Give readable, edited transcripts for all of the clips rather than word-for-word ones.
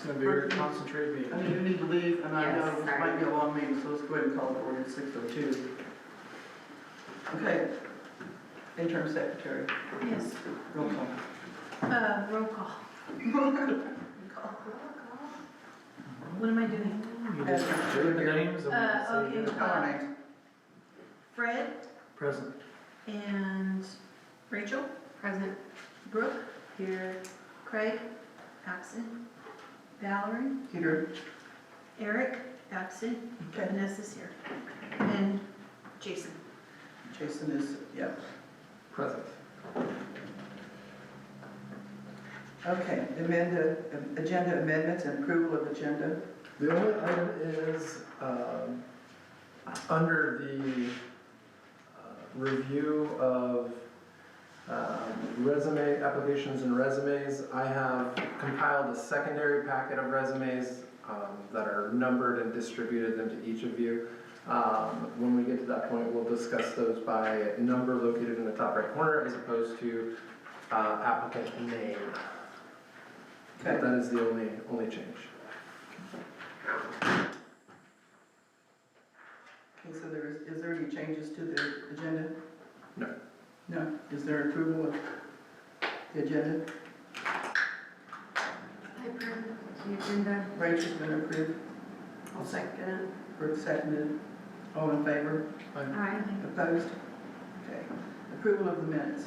gonna be a very concentrated meeting. I mean, you need to leave, and I know Yes, it sorry. might be a long meeting, so let's go ahead and call it order at 6:02. Okay, interim secretary, Yes, roll call. roll call. What am I doing? You just read the names and we'll say Okay. you're Call our names. Fred present. and Rachel, Present. Brooke, here, Craig, absent, Valerie, Peter, Eric, absent, okay, Vanessa's here, and Jason. Jason is, yeah. Present. Okay, agenda amendments and approval of agenda. The only item is, under the review of resume applications and resumes, I have compiled a secondary packet of resumes that are numbered and distributed them to each of you. When we get to that point, we'll discuss those by number located in the top right corner as opposed to applicant name. Okay. That is the only change. Okay, so is there any changes to the agenda? No. No. Is there approval of the agenda? I approve the agenda. Rachel's been approved, I'll second it. Brooke seconded. All in favor? Aye. Opposed? Okay. Approval of the minutes.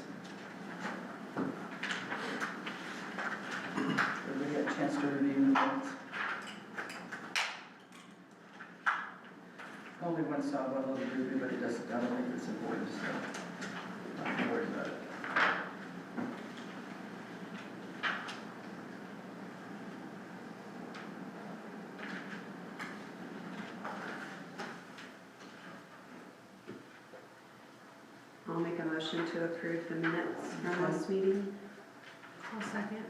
Everybody get a chance to review the minutes? Only one saw one little review, but it doesn't, I don't think it's important, so not gonna worry about it. I'll make a motion to approve the minutes from last meeting. I'll second.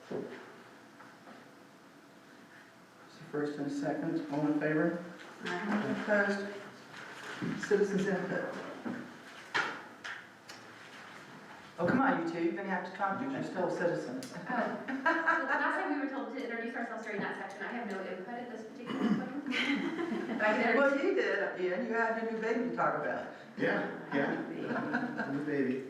So first and second, all in favor? Aye. Opposed? Citizens input. Oh, come on, you two, you're gonna have to talk, you're still citizens. Oh, last time we were told to introduce ourselves during that section. I have no input at this particular point. But I can Well, introduce. you did, Ian, you had your new baby to talk about. Yeah, new baby.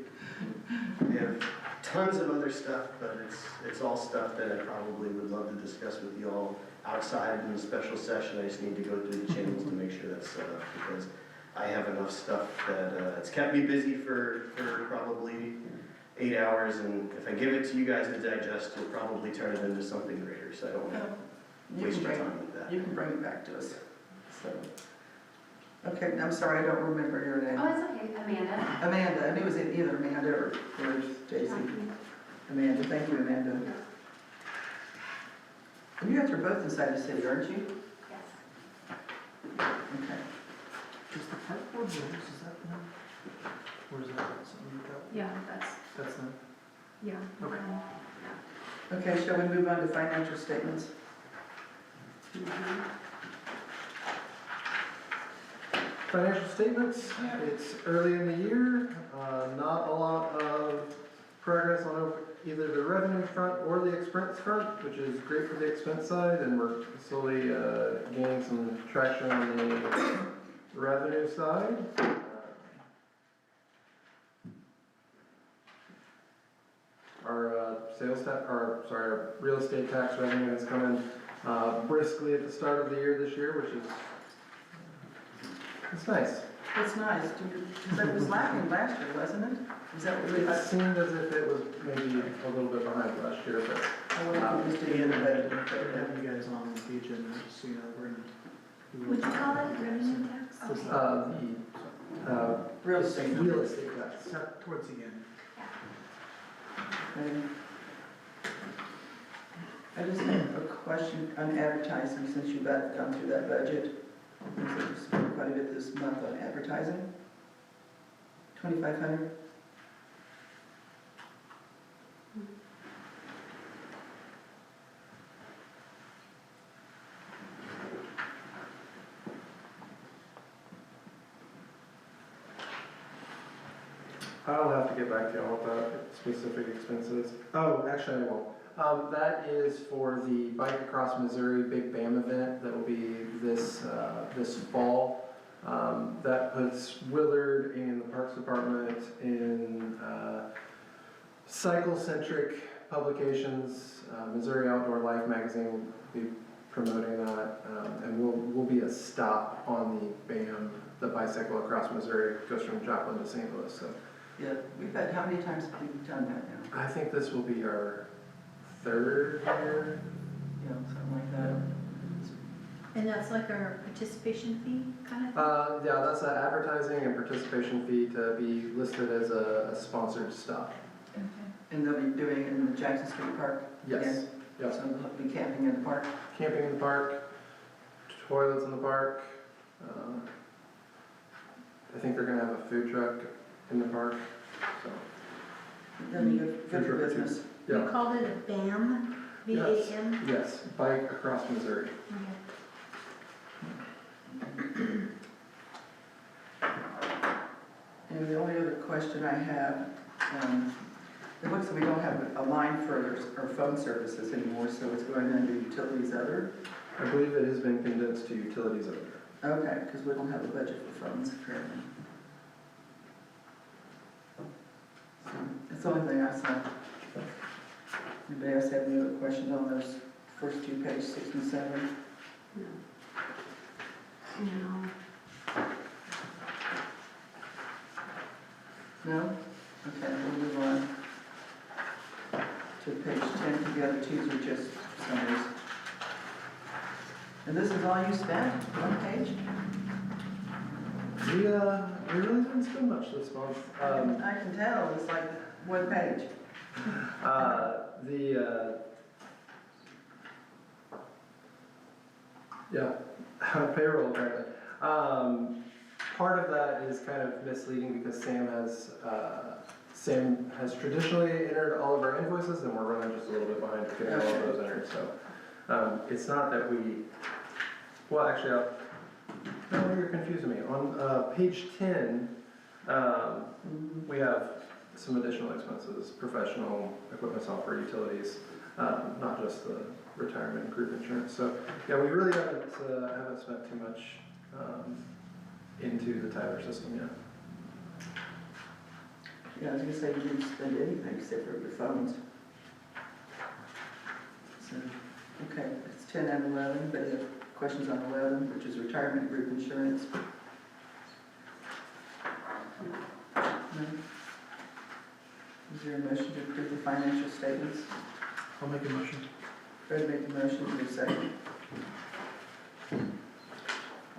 We have tons of other stuff, but it's all stuff that I probably would love to discuss with you all outside in the special session. I just need to go through the channels to make sure that's set up because I have enough stuff that it's kept me busy for probably 8 hours, and if I give it to you guys to digest, you'll probably turn it into something greater, so I don't want to waste your time with that. You can bring it back to us, so. Okay, I'm sorry, I don't remember your name. Oh, it's okay, Amanda. Amanda, I knew it was either Amanda or Jason. Amanda, thank you, Amanda. And you guys are both inside the city, aren't you? Yes. Okay. Is the park board rules, is that them? Or is that something you got? Yeah, That's them. yeah. Okay. Okay, shall we move on to financial statements? Financial statements, it's early in the year, not a lot of progress on either the revenue front or the expense front, which is great for the expense side, and we're slowly gaining some traction on the revenue side. Our our real estate tax revenue has come in briskly at the start of the year this year, which is it's nice. It's nice, because it was lacking last year, wasn't it? Is that what we It had? seemed as if it was maybe a little bit behind last year, but I wonder if we just did it, We're having you guys on the agenda, just so you know, we're in. Would you call it revenue tax? real estate. real estate tax. Towards the end. Okay. I just have a question on advertising, since you've gone through that budget. Looks like you spent quite a bit this month on advertising. 2,500? I'll have to get back to you on what that specific expense is. Oh, actually I won't. That is for the Bike Across Missouri Big BAM event that will be this fall. That puts Willard and the Parks Department in cycle-centric publications. Missouri Outdoor Life magazine will be promoting that, and we'll be a stop on the BAM, the Bicycle Across Missouri. It goes from Joplin to St. Louis. So Yeah, we've had, how many times have we done that now? I think this will be our third year. You know, something like that. And that's like our participation fee kind of thing? Yeah, that's an advertising and participation fee to be listed as a sponsored stop. Okay. And they'll be doing it in the Jackson Street Park? Yes. again? Yep. So they'll be camping in the park? Camping in the park, toilets in the park. I think they're gonna have a food truck in the park, so. That'll be good Food for truck or two. business. You Yeah. called it a BAM? Yes. B-A-M? Yes, Bike Across Missouri. And the only other question I have, it looks like we don't have a line for our phone services anymore, so it's going under utilities other? I believe it has been condensed to utilities over there. Okay, because we don't have a budget for phones apparently. So, that's the only thing I saw. Anybody else have any other questions on those first two, page 6 and 7? No. No. No? Okay, we'll move on to page 10, the other twos are just summaries. And this is all you spent, one page? We really didn't spend much this month. I can tell, it's like one page. Yeah, payroll apparently. Part of that is kind of misleading because Sam has traditionally entered all of our invoices and we're running just a little bit behind getting all of those entered, so. It's not that well, actually, no, you're confusing me. On page 10, we have some additional expenses, professional equipment, software, utilities, not just the retirement and group insurance. So, yeah, we really haven't spent too much into the Tyler system yet. Yeah, I was gonna say you didn't spend anything except for your phones. So, okay, it's 10 and 11, anybody have questions on 11, which is retirement group insurance? No? Is there a motion to approve the financial statements? I'll make a motion. Fred made the motion, is there a second?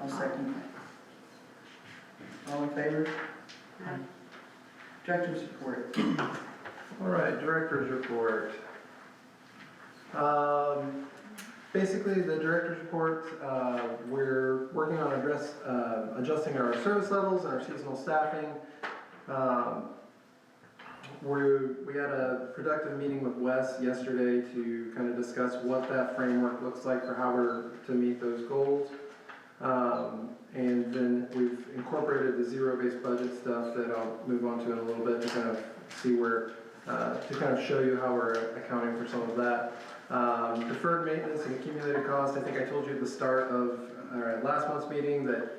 I'll second. All in favor? Aye. Director's report. All right, director's report. Basically, the director's report, we're working on adjusting our service levels and our seasonal staffing. We had a productive meeting with Wes yesterday to kind of discuss what that framework looks like for how we're to meet those goals. And then we've incorporated the zero-based budget stuff that I'll move on to in a little bit to kind of see where, to kind of show you how we're accounting for some of that. Deferred maintenance and accumulated cost, I think I told you at the start of last month's meeting that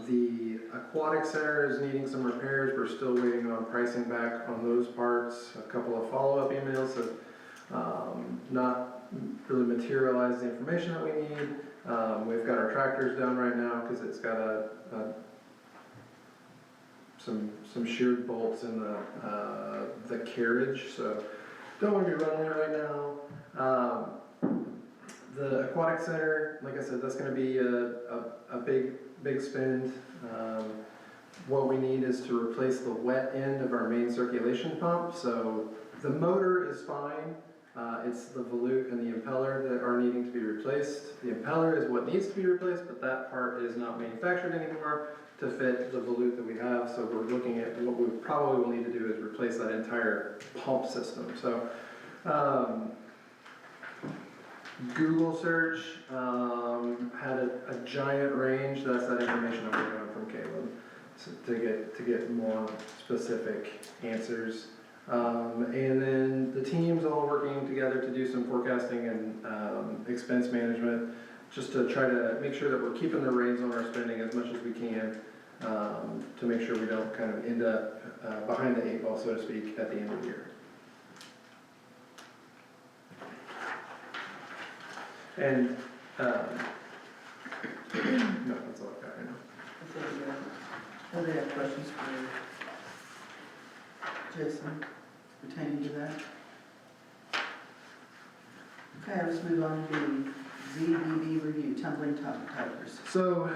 the aquatic center is needing some repairs. We're still waiting on pricing back on those parts. A couple of follow-up emails have not really materialized the information that we need. We've got our tractors down right now because it's got some sheared bolts in the carriage, so don't want to be running it right now. The aquatic center, like I said, that's going to be a big spend. What we need is to replace the wet end of our main circulation pump. So the motor is fine. It's the volute and the impeller that are needing to be replaced. The impeller is what needs to be replaced, but that part is not manufactured anymore to fit the volute that we have. So we're looking at what we probably will need to do is replace that entire pump system. So Google search had a giant range. That's that information I'm working on from Caleb to get more specific answers. And then the team's all working together to do some forecasting and expense management, just to try to make sure that we're keeping the reins on our spending as much as we can, to make sure we don't kind of end up behind the eight ball, so to speak, at the end of the year. And, no, that's all I've got right now. Anybody have questions for Jason pertaining to that? Okay, let's move on to ZBB review, tumbling towers. So,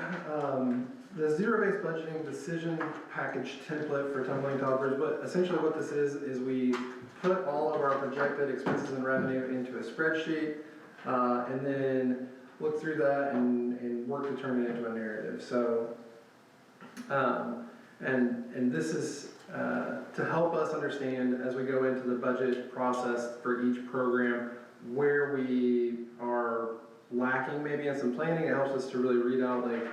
the zero-based budgeting decision package template for tumbling toddlers, but essentially what this is we put all of our projected expenses and revenue into a spreadsheet, and then look through that and work to turn it into a narrative. So, and this is to help us understand as we go into the budget process for each program where we are lacking maybe in some planning. It helps us to really read out like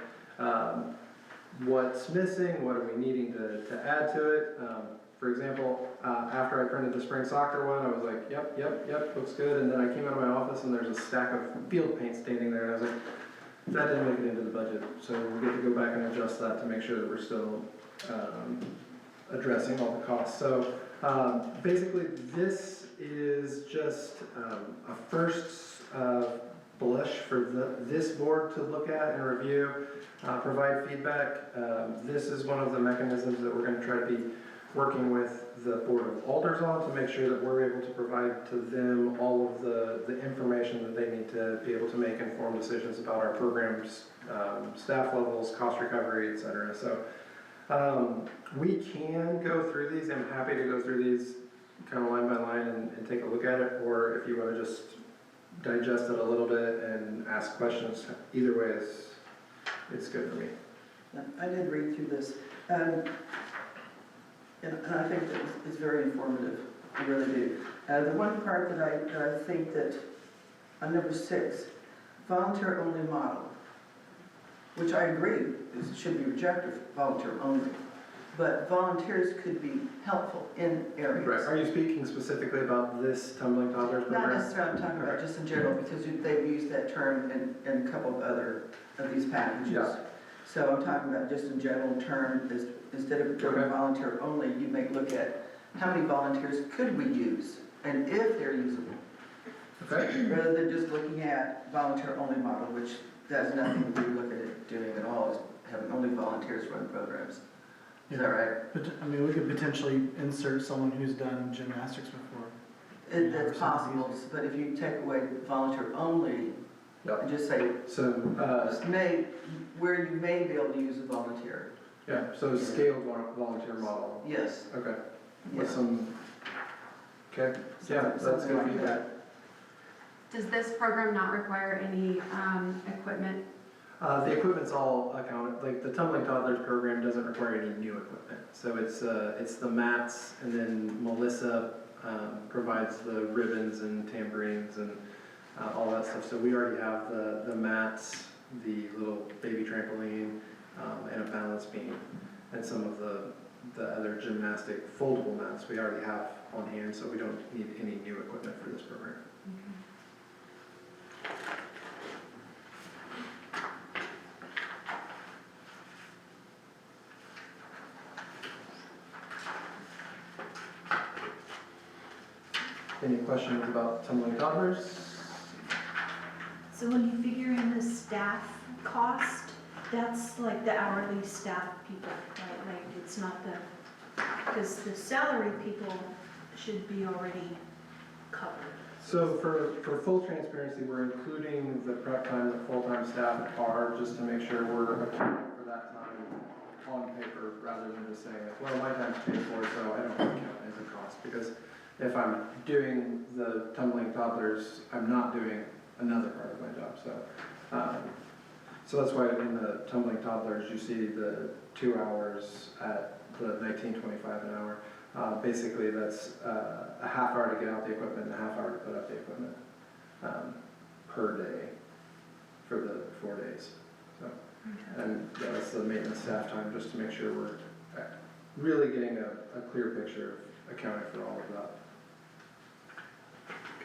what's missing, what are we needing to add to it. For example, after I printed the spring soccer one, I was like, yep, looks good. And then I came out of my office and there's a stack of field paint standing there, and I was like, that didn't make it into the budget. So we get to go back and adjust that to make sure that we're still addressing all the costs. So basically, this is just a first blush for this board to look at and review, provide feedback. This is one of the mechanisms that we're going to try to be working with the Board of Alders on to make sure that we're able to provide to them all of the information that they need to be able to make informed decisions about our programs, staff levels, cost recovery, et cetera. So we can go through these. I'm happy to go through these kind of line by line and take a look at it, or if you want to just digest it a little bit and ask questions, either way it's good for me. I did read through this, and I think that it's very informative, I really do. The one part that I think that, on number 6, volunteer-only model, which I agree should be rejected, volunteer only, but volunteers could be helpful in areas. Right. Are you speaking specifically about this Tumbling Toddlers Not program? necessarily, I'm talking about just in general, because they've used that term in a couple of other of these packages. Yeah. So I'm talking about just in general term, instead of doing Okay. volunteer only, you may look at how many volunteers could we use, and if they're usable, Okay. rather than just looking at volunteer only model, which does nothing we look at it doing at all, is having only volunteers run programs. Is that right? But, I mean, we could potentially insert someone who's done gymnastics before. That's possible, but if you take away volunteer only, Yep. and just say, So, where you may be able to use a volunteer. yeah, so scaled volunteer model. Yes. Okay. With Yes. some, okay, yeah, that's Something good like feedback. Does this program not require any equipment? The equipment's all accounted, like the Tumbling Toddlers program doesn't require any new equipment. So it's the mats, and then Melissa provides the ribbons and tambourines and all that stuff. So we already have the mats, the little baby trampoline, and a balance beam, and some of the other gymnastic foldable mats we already have on hand, so we don't need any new equipment for this program. Any questions about Tumbling Toddlers? So when you figure in the staff cost, that's like the hourly staff people, right? Like, it's not because the salary people should be already covered. So for full transparency, we're including the prep time that full-time staff are, just to make sure we're accounting for that time on paper, rather than just saying, well, my time's paid for, so I don't count it as a cost. Because if I'm doing the Tumbling Toddlers, I'm not doing another part of my job. So that's why in the Tumbling Toddlers, you see the 2 hours at the $19.25 an hour. Basically, that's a half hour to get out the equipment and a half hour to put up the equipment per day for the 4 days. So, and that's the maintenance staff time, just to make sure we're really getting a clear picture accounting for all of that.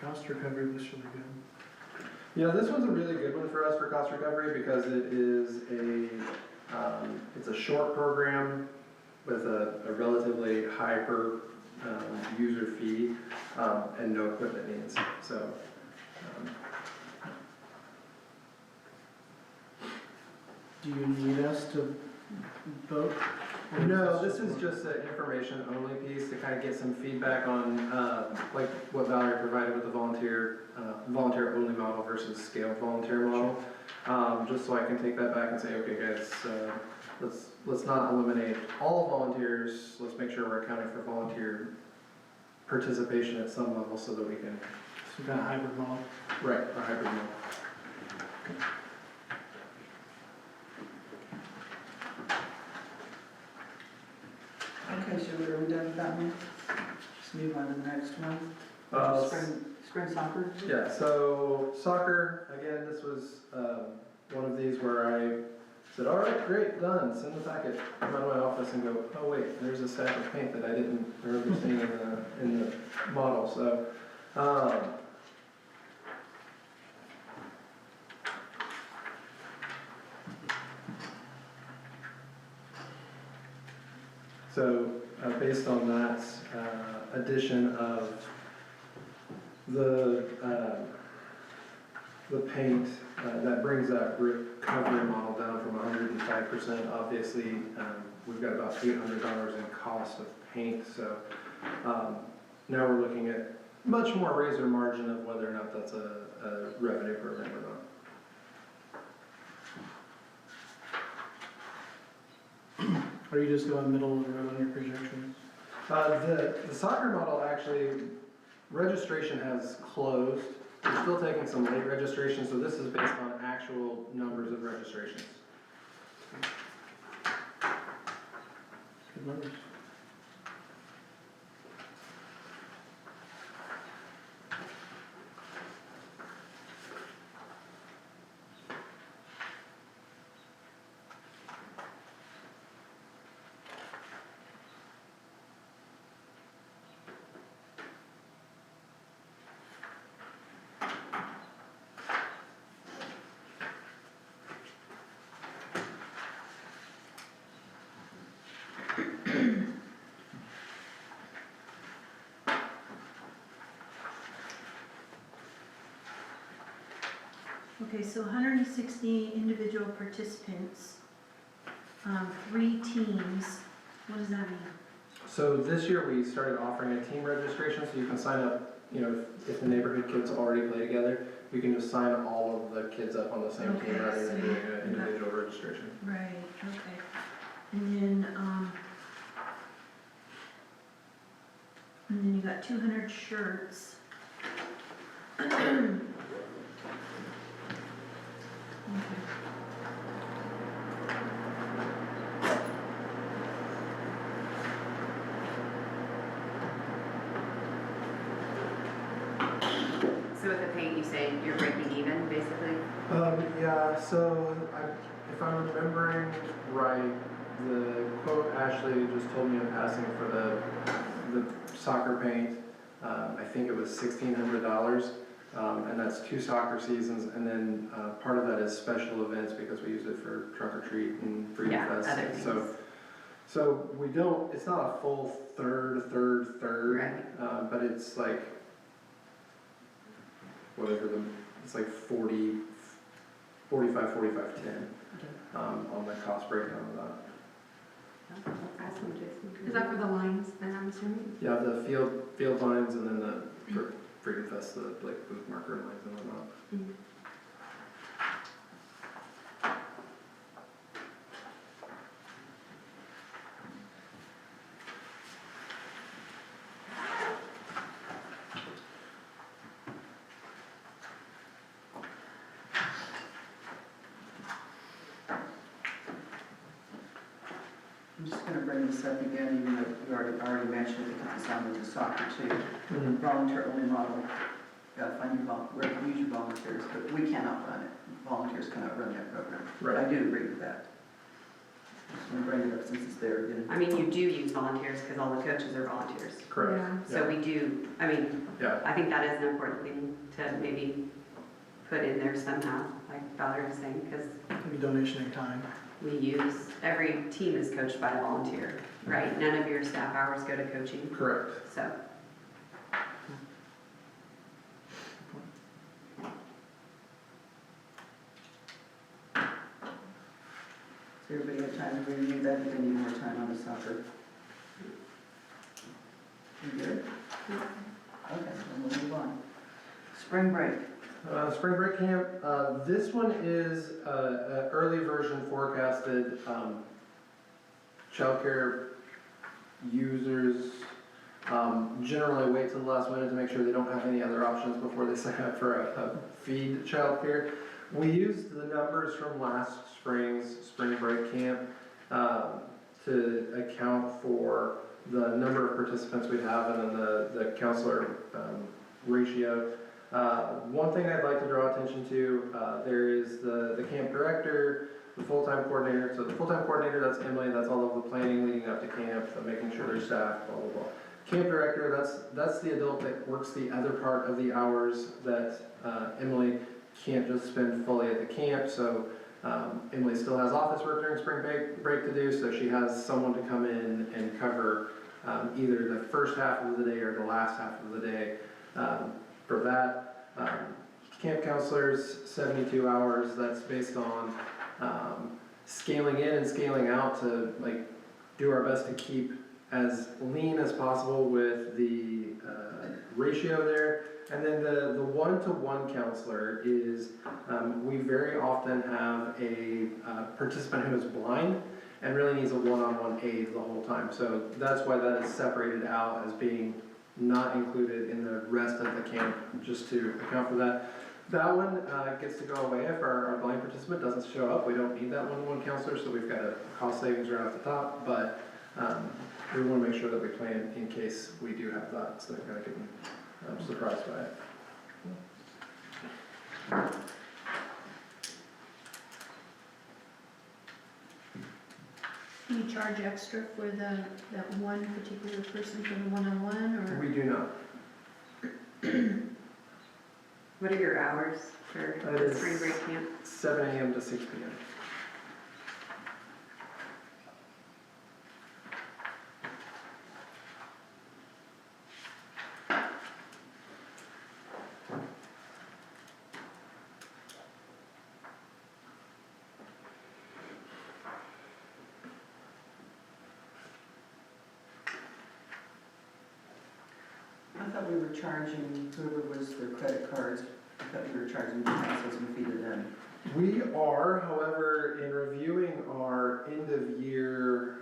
Cost recovery was really good. Yeah, this one's a really good one for us for cost recovery because it is it's a short program with a relatively high per user fee and no equipment needs. So, Do you need us to vote? Or no, this is just an information only piece to kind of get some feedback on like what Valerie provided with the volunteer only model versus scaled volunteer model. Just so I can take that back and say, okay guys, let's not eliminate all volunteers, let's make sure we're accounting for volunteer participation at some level so that we can, Some kind of hybrid model. right, a hybrid model. Okay, so are we done with that one? Just move on to the next one. Uh, Spring soccer? Yeah, so soccer, again, this was one of these where I said, all right, great, done, send the packet. Come out of my office and go, oh wait, there's a stack of paint that I didn't remember seeing in the model, so. So based on that addition of the paint, that brings that recovery model down from 105%. Obviously, we've got about $800 in cost of paint, so now we're looking at much more razor margin of whether or not that's a revenue program or not. Are you just going middle of the road on your projections? The soccer model actually, registration has closed. We're still taking some late registration, so this is based on actual numbers of registrations. Good numbers. Okay, so 160 individual participants, 3 teams, what does that mean? So this year we started offering a team registration, so you can sign up, you know, if the neighborhood kids already play together, you can just sign all of the kids up on the same team Okay, rather than so doing you- an individual registration. Right, okay. And then you got 200 shirts. Okay. So with the paint, you say you're breaking even, basically? Yeah, so if I'm remembering right, the quote Ashley just told me in passing for the soccer paint, I think it was $1,600, and that's 2 soccer seasons, and then part of that is special events because we use it for trunk or treat and Freedom Yeah, Fest. other things. So we don't, it's not a full third, Right. but it's like, whatever it's like 40, 45, 45, 10 on the cost breakdown of that. That's awesome, Jason. Is that for the lines then, I'm assuming? Yeah, the field lines and then the Freedom Fest, the like booth marker lines and whatnot. Mhm. I'm just gonna bring this up again, even though you already mentioned it, because it's on with the soccer too. Volunteer only model, gotta find your where to use your volunteers, but we cannot run it. Volunteers cannot run that program. Right. I do agree with that. Just want to bring it up since it's there again. I mean, you do use volunteers because all the coaches are volunteers. Correct. So we do, I mean, Yeah, I think that is an important thing to maybe put in there somehow, like Valerie was saying, because Maybe donation in kind. we use, every team is coached by a volunteer, right? None of your staff hours go to coaching, correct. so. So everybody have time to review that, if they need more time on the soccer? You good? Okay, then we'll move on. Spring break. Spring break camp, this one is an early version forecasted. Childcare users generally wait till the last minute to make sure they don't have any other options before they sign up for a feed childcare. We used the numbers from last spring's spring break camp to account for the number of participants we'd have and then the counselor ratio. One thing I'd like to draw attention to, there is the camp director, the full-time coordinator. So the full-time coordinator, that's Emily, that's all of the planning leading up to camp, the making sure there's staff, blah, blah, blah. Camp director, that's the adult that works the other part of the hours that Emily can't just spend fully at the camp. So Emily still has office work during spring break to do, so she has someone to come in and cover either the first half of the day or the last half of the day. For that, camp counselors, 72 hours, that's based on scaling in and scaling out to like do our best to keep as lean as possible with the ratio there. And then the one-to-one counselor is, we very often have a participant who is blind and really needs a one-on-one aid the whole time. So that's why that is separated out as being not included in the rest of the camp, just to account for that. That one gets to go away if our blind participant doesn't show up. We don't need that one-to-one counselor, so we've got a cost savings right off the top, but we want to make sure that we plan in case we do have that, so they're going to get surprised by it. Do you charge extra for that one particular person for the one-on-one, or? We do not. What are your hours for That the is spring break camp? 7 a.m. to 6 p.m. I thought we were charging whoever was their credit cards, I thought we were charging the processing fee to them. We are, however, in reviewing our end-of-year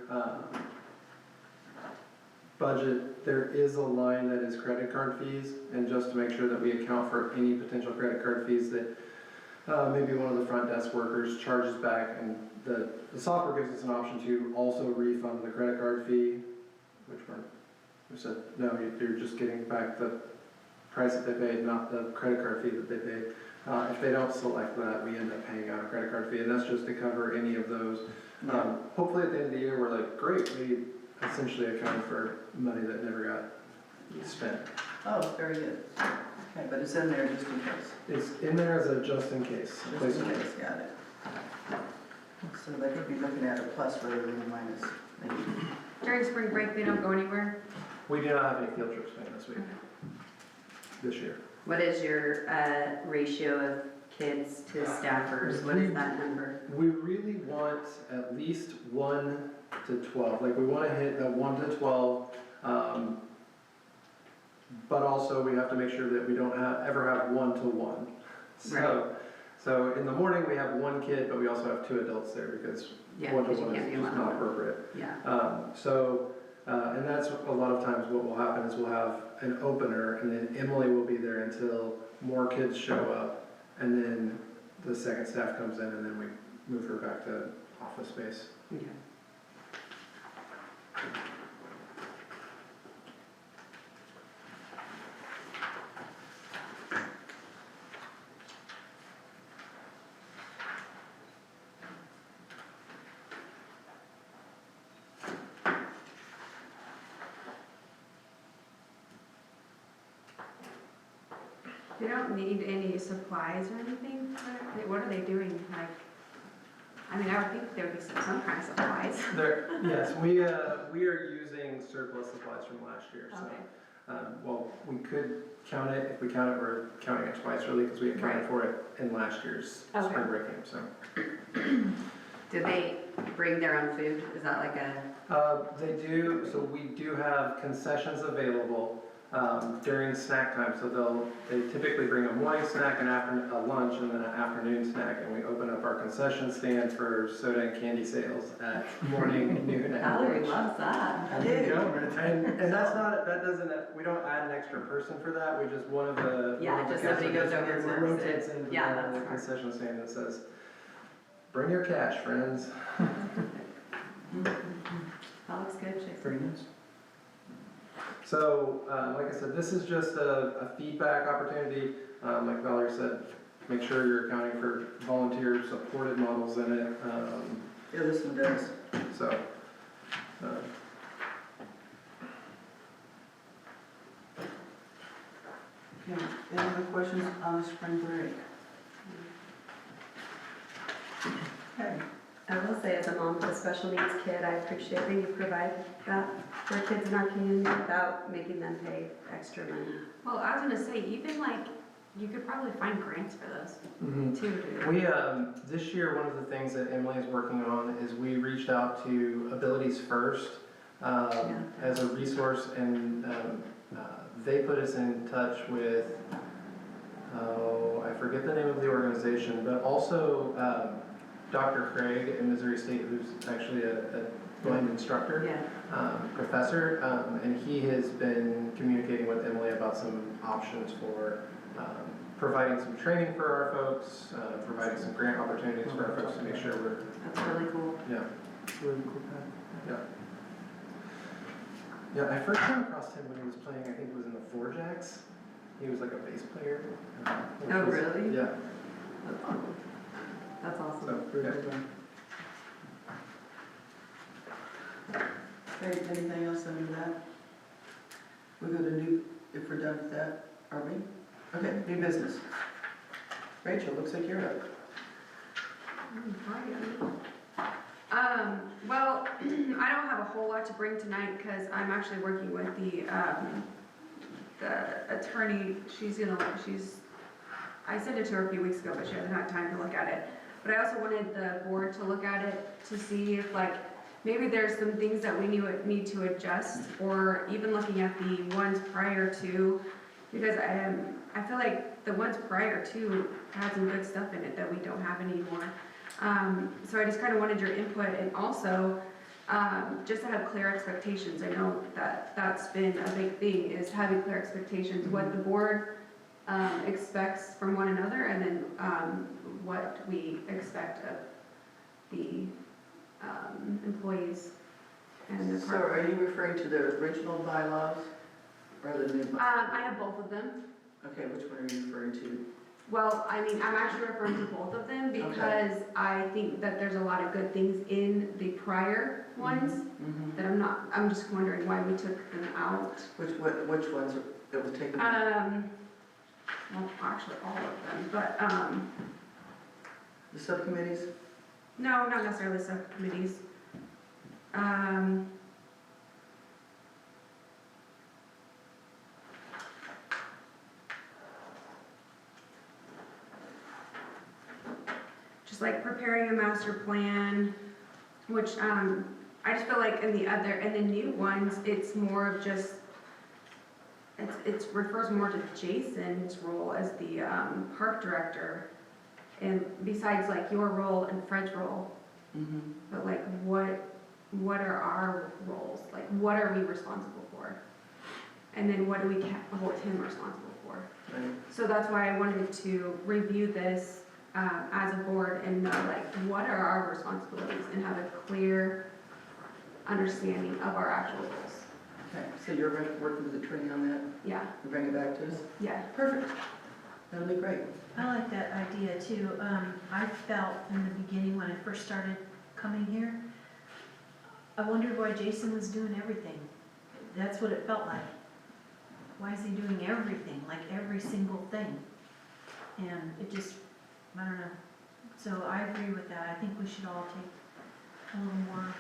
budget, there is a line that is credit card fees, and just to make sure that we account for any potential credit card fees that maybe one of the front desk workers charges back, and the software gives us an option to also refund the credit card fee, which we said, no, you're just getting back the price that they paid, not the credit card fee that they paid. If they don't select that, we end up paying out a credit card fee, and that's just to cover any of those. Hopefully at the end of the year, we're like, great, we essentially accounted for money that never got spent. Oh, very good. Okay, but it's in there just in case. It's in there as a just in case. Just in case, got it. So they could be looking at a plus rather than a minus, maybe. During spring break, they don't go anywhere? We do not have any field trips planned this year. What is your ratio of kids to staffers? What is that number? We really want at least 1 to 12. Like we want to hit that 1 to 12, but also we have to make sure that we don't ever have 1 to 1. So in the morning we have 1 kid, but we also have 2 adults there because Yeah, 1 to because you 1 can't is be just one not on one. appropriate. Yeah. And that's a lot of times what will happen is we'll have an opener and then Emily will be there until more kids show up and then the second staff comes in and then we move her back to office space. Okay. They don't need any supplies or anything? What are they doing? Like, I mean, I would think there would be some kind of supplies. Yes, we are using surplus supplies from last year, so. Okay. Well, we could count it, if we count it, we're counting it twice really, because we accounted Right. for it in last year's Okay. spring break game, so. Do they bring their own food? Is that like a, They do, so we do have concessions available during snack time, so they typically bring a morning snack, a lunch, and then an afternoon snack, and we open up our concession stand for soda and candy sales at morning, noon, and Valerie lunch. loves that. I do. And that's not, that doesn't, we don't add an extra person for that, we just, one of the. Yeah, one of the just somebody goes over concession and works rotates it. into Yeah, the that's smart. concession stand that says, bring your cash, friends. That looks good, Jason. Very nice. So, like I said, this is just a feedback opportunity. Like Valerie said, make sure you're accounting for volunteer supported models in it. Yeah, this one does. So, Okay, any other questions on the spring break? Okay, I will say, as a mom of a special needs kid, I appreciate that you provide that for kids in our community without making them pay extra money. Well, I was gonna say, even like, you could probably find grants for those too. we, this year, one of the things that Emily is working on is we reached out to Abilities First as a resource, and they put us in touch with, I forget the name of the organization, but also Dr. Craig in Missouri State, who's actually a blind instructor, Yeah, professor, and he has been communicating with Emily about some options for providing some training for our folks, providing some grant opportunities for our folks to make sure we're, that's really cool. yeah. It's really cool. Yeah, I first came across him when he was playing, I think it was in the Vorjax. He was like a bass player. Which Oh, was- really? Yeah, That's awesome. That's awesome. so, Very yeah. well done. okay, anything else under that? We go to new, if we're done with that, are we? Okay, new business. Rachel, looks like you're up. Well, I don't have a whole lot to bring tonight because I'm actually working with the attorney. I sent it to her a few weeks ago, but she hasn't had time to look at it. But I also wanted the board to look at it to see if like, maybe there's some things that we need to adjust, or even looking at the ones prior to, because I feel like the ones prior to had some good stuff in it that we don't have anymore. So I just kind of wanted your input, and also just to have clear expectations. I know that that's been a big thing, is having clear expectations, what the board expects from one another, and then what we expect of the employees and the So are you referring to the original bylaws or the new bylaws? I have both of them. Okay, which one are you referring to? Well, I mean, I'm actually referring to both of them because I think that there's a lot of good things in the prior ones Mhm. that I'm just wondering why we took them out. Which ones that were taken? Well, actually all of them, but, The subcommittees? no, not necessarily subcommittees. Just like preparing a master plan, which, I just feel like in the new ones, it's more of just, it refers more to Jason's role as the, park director. And besides like your role and Fred's role, Mm-hmm. but like what are our roles? Like what are we responsible for? And then what do we hold him responsible for? Right. So that's why I wanted to review this as a board and know like what are our responsibilities and have a clear understanding of our actual roles. Okay, so you're working with the attorney on that? Yeah, You bring it back to us? yeah. Perfect. That'll be great. I like that idea too. I felt in the beginning when I first started coming here, I wondered why Jason was doing everything. That's what it felt like. why is he doing everything, like every single thing? And it just, I don't know. So I agree with that. I think we should all take a little more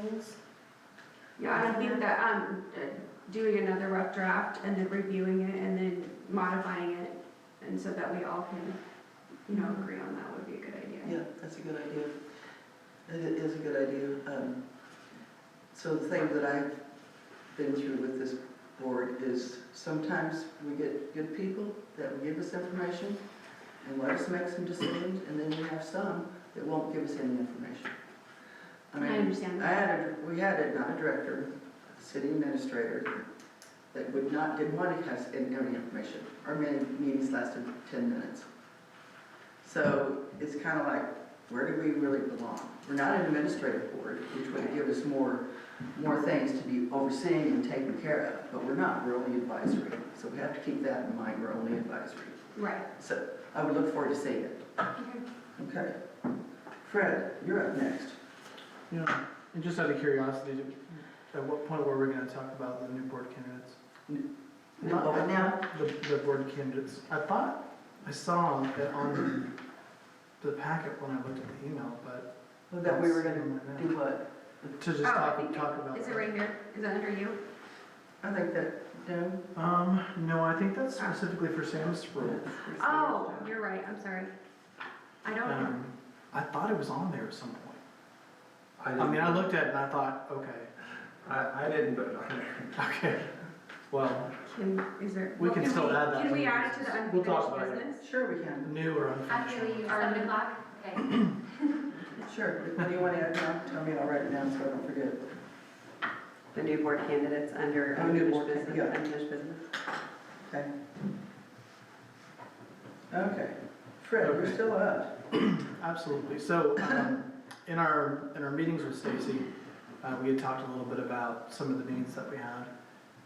roles. Yeah, and I think that, doing another rough draft and then reviewing it and then modifying it, and so that we all can, you know, agree on that would be a good idea. Yeah, that's a good idea. It is a good idea. So the thing that I've been through with this board is sometimes we get good people that will give us information and let us make some decisions, and then we have some that won't give us any information. I mean, understand that. we had not a director, a city administrator, that didn't want to have any information. Our meetings lasted 10 minutes. So it's kind of like, where do we really belong? We're not an administrative board, which would give us more things to be overseeing and taking care of, but we're not, we're only advisory. So we have to keep that in mind, we're only advisory. Right. So I would look forward to seeing it. Okay. Fred, you're up next. You know, and just out of curiosity, at what point were we gonna talk about the new board candidates? But now, The board candidates, I thought I saw it on the packet when I looked at the email, but. that we were gonna do what? To just Oh, I talk think about. Is it that. right here? Is it under you? I think that, no. No, I think that's specifically for Sam's role. Oh, you're right, I'm sorry. I don't know. I thought it was on there at some point. I I mean, I looked at it and I thought, okay, I didn't vote on it. okay, well, Is there? We can well, still add that Can to we the add it to the We'll talk unfinished about it. business? Sure we can. new or unfinished. After we use Or 7 o'clock? Okay. Sure. What do you want to add now? Tell me, I'll write it down so I don't forget. The new board candidates under Oh, new unfinished board business, yeah. unfinished business. Okay. Okay. Fred, you're Okay. still up. Absolutely. So, in our meetings with Stacy, we had talked a little bit about some of the needs that we had.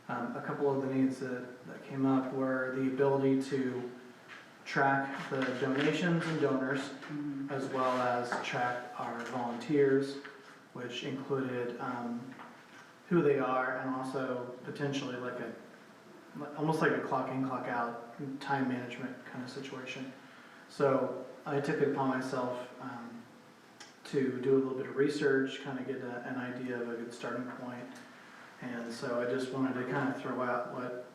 A couple of the needs that came up were the ability to track the donations and donors, as well as track our volunteers, which included who they are, and also potentially almost like a clock in, clock out, time management kind of situation. So I took it upon myself to do a little bit of research, kind of get an idea of a good starting point. And so I just wanted to kind of throw out what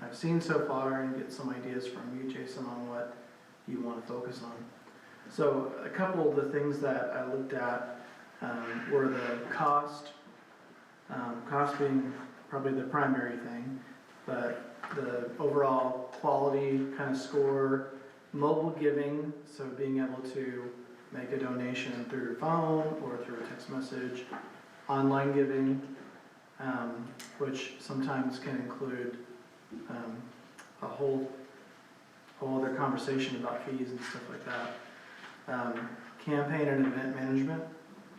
I've seen so far and get some ideas from you, Jason, on what you want to focus on. So a couple of the things that I looked at were the cost being probably the primary thing, but the overall quality kind of score, mobile giving, so being able to make a donation through your phone or through a text message, online giving, which sometimes can include a whole other conversation about fees and stuff like that. Campaign and event management,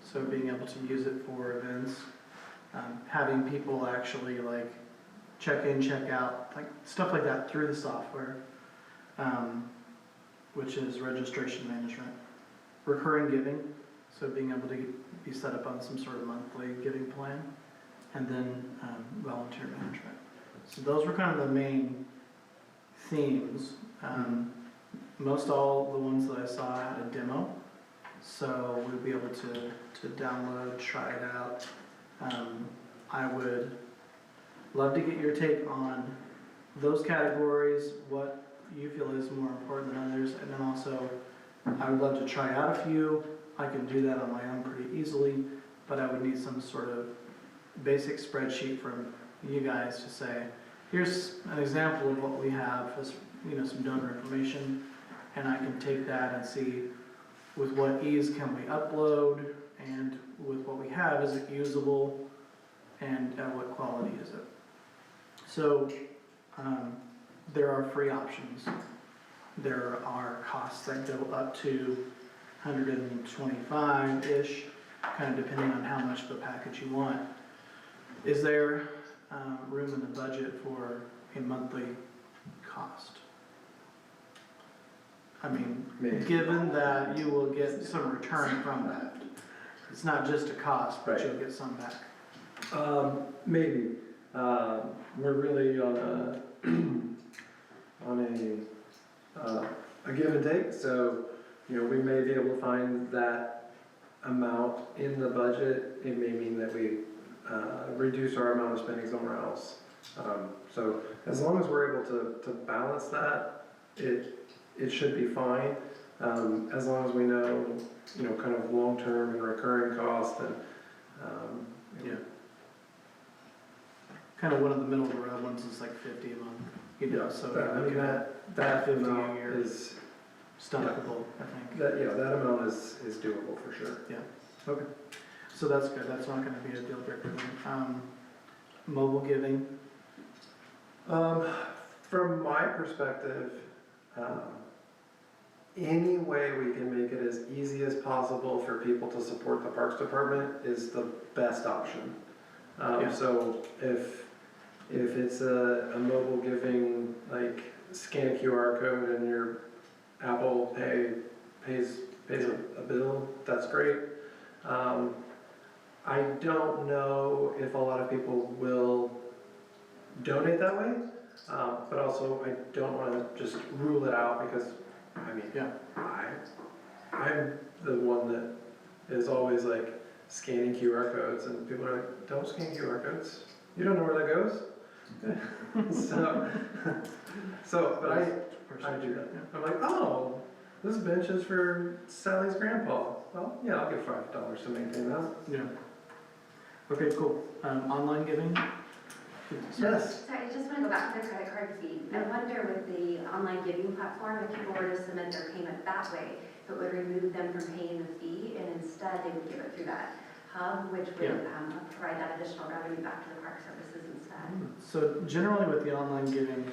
so being able to use it for events, having people actually like check in, check out, like stuff like that through the software, which is registration management. Recurring giving, so being able to be set up on some sort of monthly giving plan, and then volunteer management. So those were kind of the main themes. Most all the ones that I saw had a demo, so we'll be able to download, try it out. I would love to get your take on those categories, what you feel is more important than others, and then also I would love to try out a few. I can do that on my own pretty easily, but I would need some sort of basic spreadsheet from you guys to say, here's an example of what we have as, some donor information, and I can take that and see with what ease can we upload, and with what we have, is it usable, and at what quality is it? So there are free options. There are costs that go up to $125-ish, kind of depending on how much of a package you want. Is there room in the budget for a monthly cost? I mean, given that you will get some return from that. It's not just a cost, but you'll get some back. Maybe. we're really on a give and take, so, you know, we may be able to find that amount in the budget. It may mean that we reduce our amount of spending somewhere else. So as long as we're able to balance that, it should be fine. As long as we know, you know, kind of long-term and recurring cost and, Yeah. Kind of one of the middle of the road ones is like 50 a month, you know, so that- I we're mean, looking at that 50 a amount year. is, Stockable, I think. that amount is doable for sure. Okay, so that's good, that's not gonna be a deal breaker then. Mobile giving, From my perspective, any way we can make it as easy as possible for people to support the Parks Department is the best option. Yeah. So if it's a mobile giving, like scan a QR code and your Apple Pay pays a bill, that's great. I don't know if a lot of people will donate that way, but also I don't want to just rule it out because, I mean, Yeah. I'm the one that is always like scanning QR codes and people are like, don't scan QR codes. You don't know where that goes. But I do that. I'm like, oh, this bench is for Sally's grandpa. Well, yeah, I'll give $5 to maintain that. Yeah. Okay, cool. Online giving? Yes. Sorry, I just want to go back to the credit card fee. I wonder with the online giving platform, if people were to submit their payment that way, if it would remove them from paying the fee and instead they would give it through that hub, which would provide that additional revenue back to the park services instead. So generally with the online giving,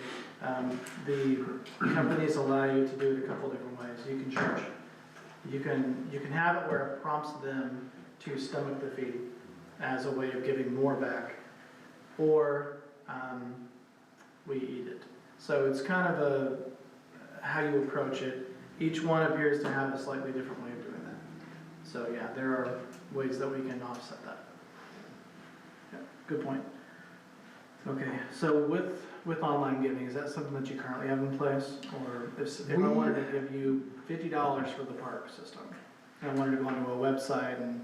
the companies allow you to do it a couple different ways. You can charge. You can have it where it prompts them to stomach the fee as a way of giving more back, or we eat it. So it's kind of how you approach it. Each one appears to have a slightly different way of doing that. So yeah, there are ways that we can offset that. Yeah, good point. Okay, so with online giving, is that something that you currently have in place? Or if I wanted to give you $50 for the park system, and I wanted to go onto a website and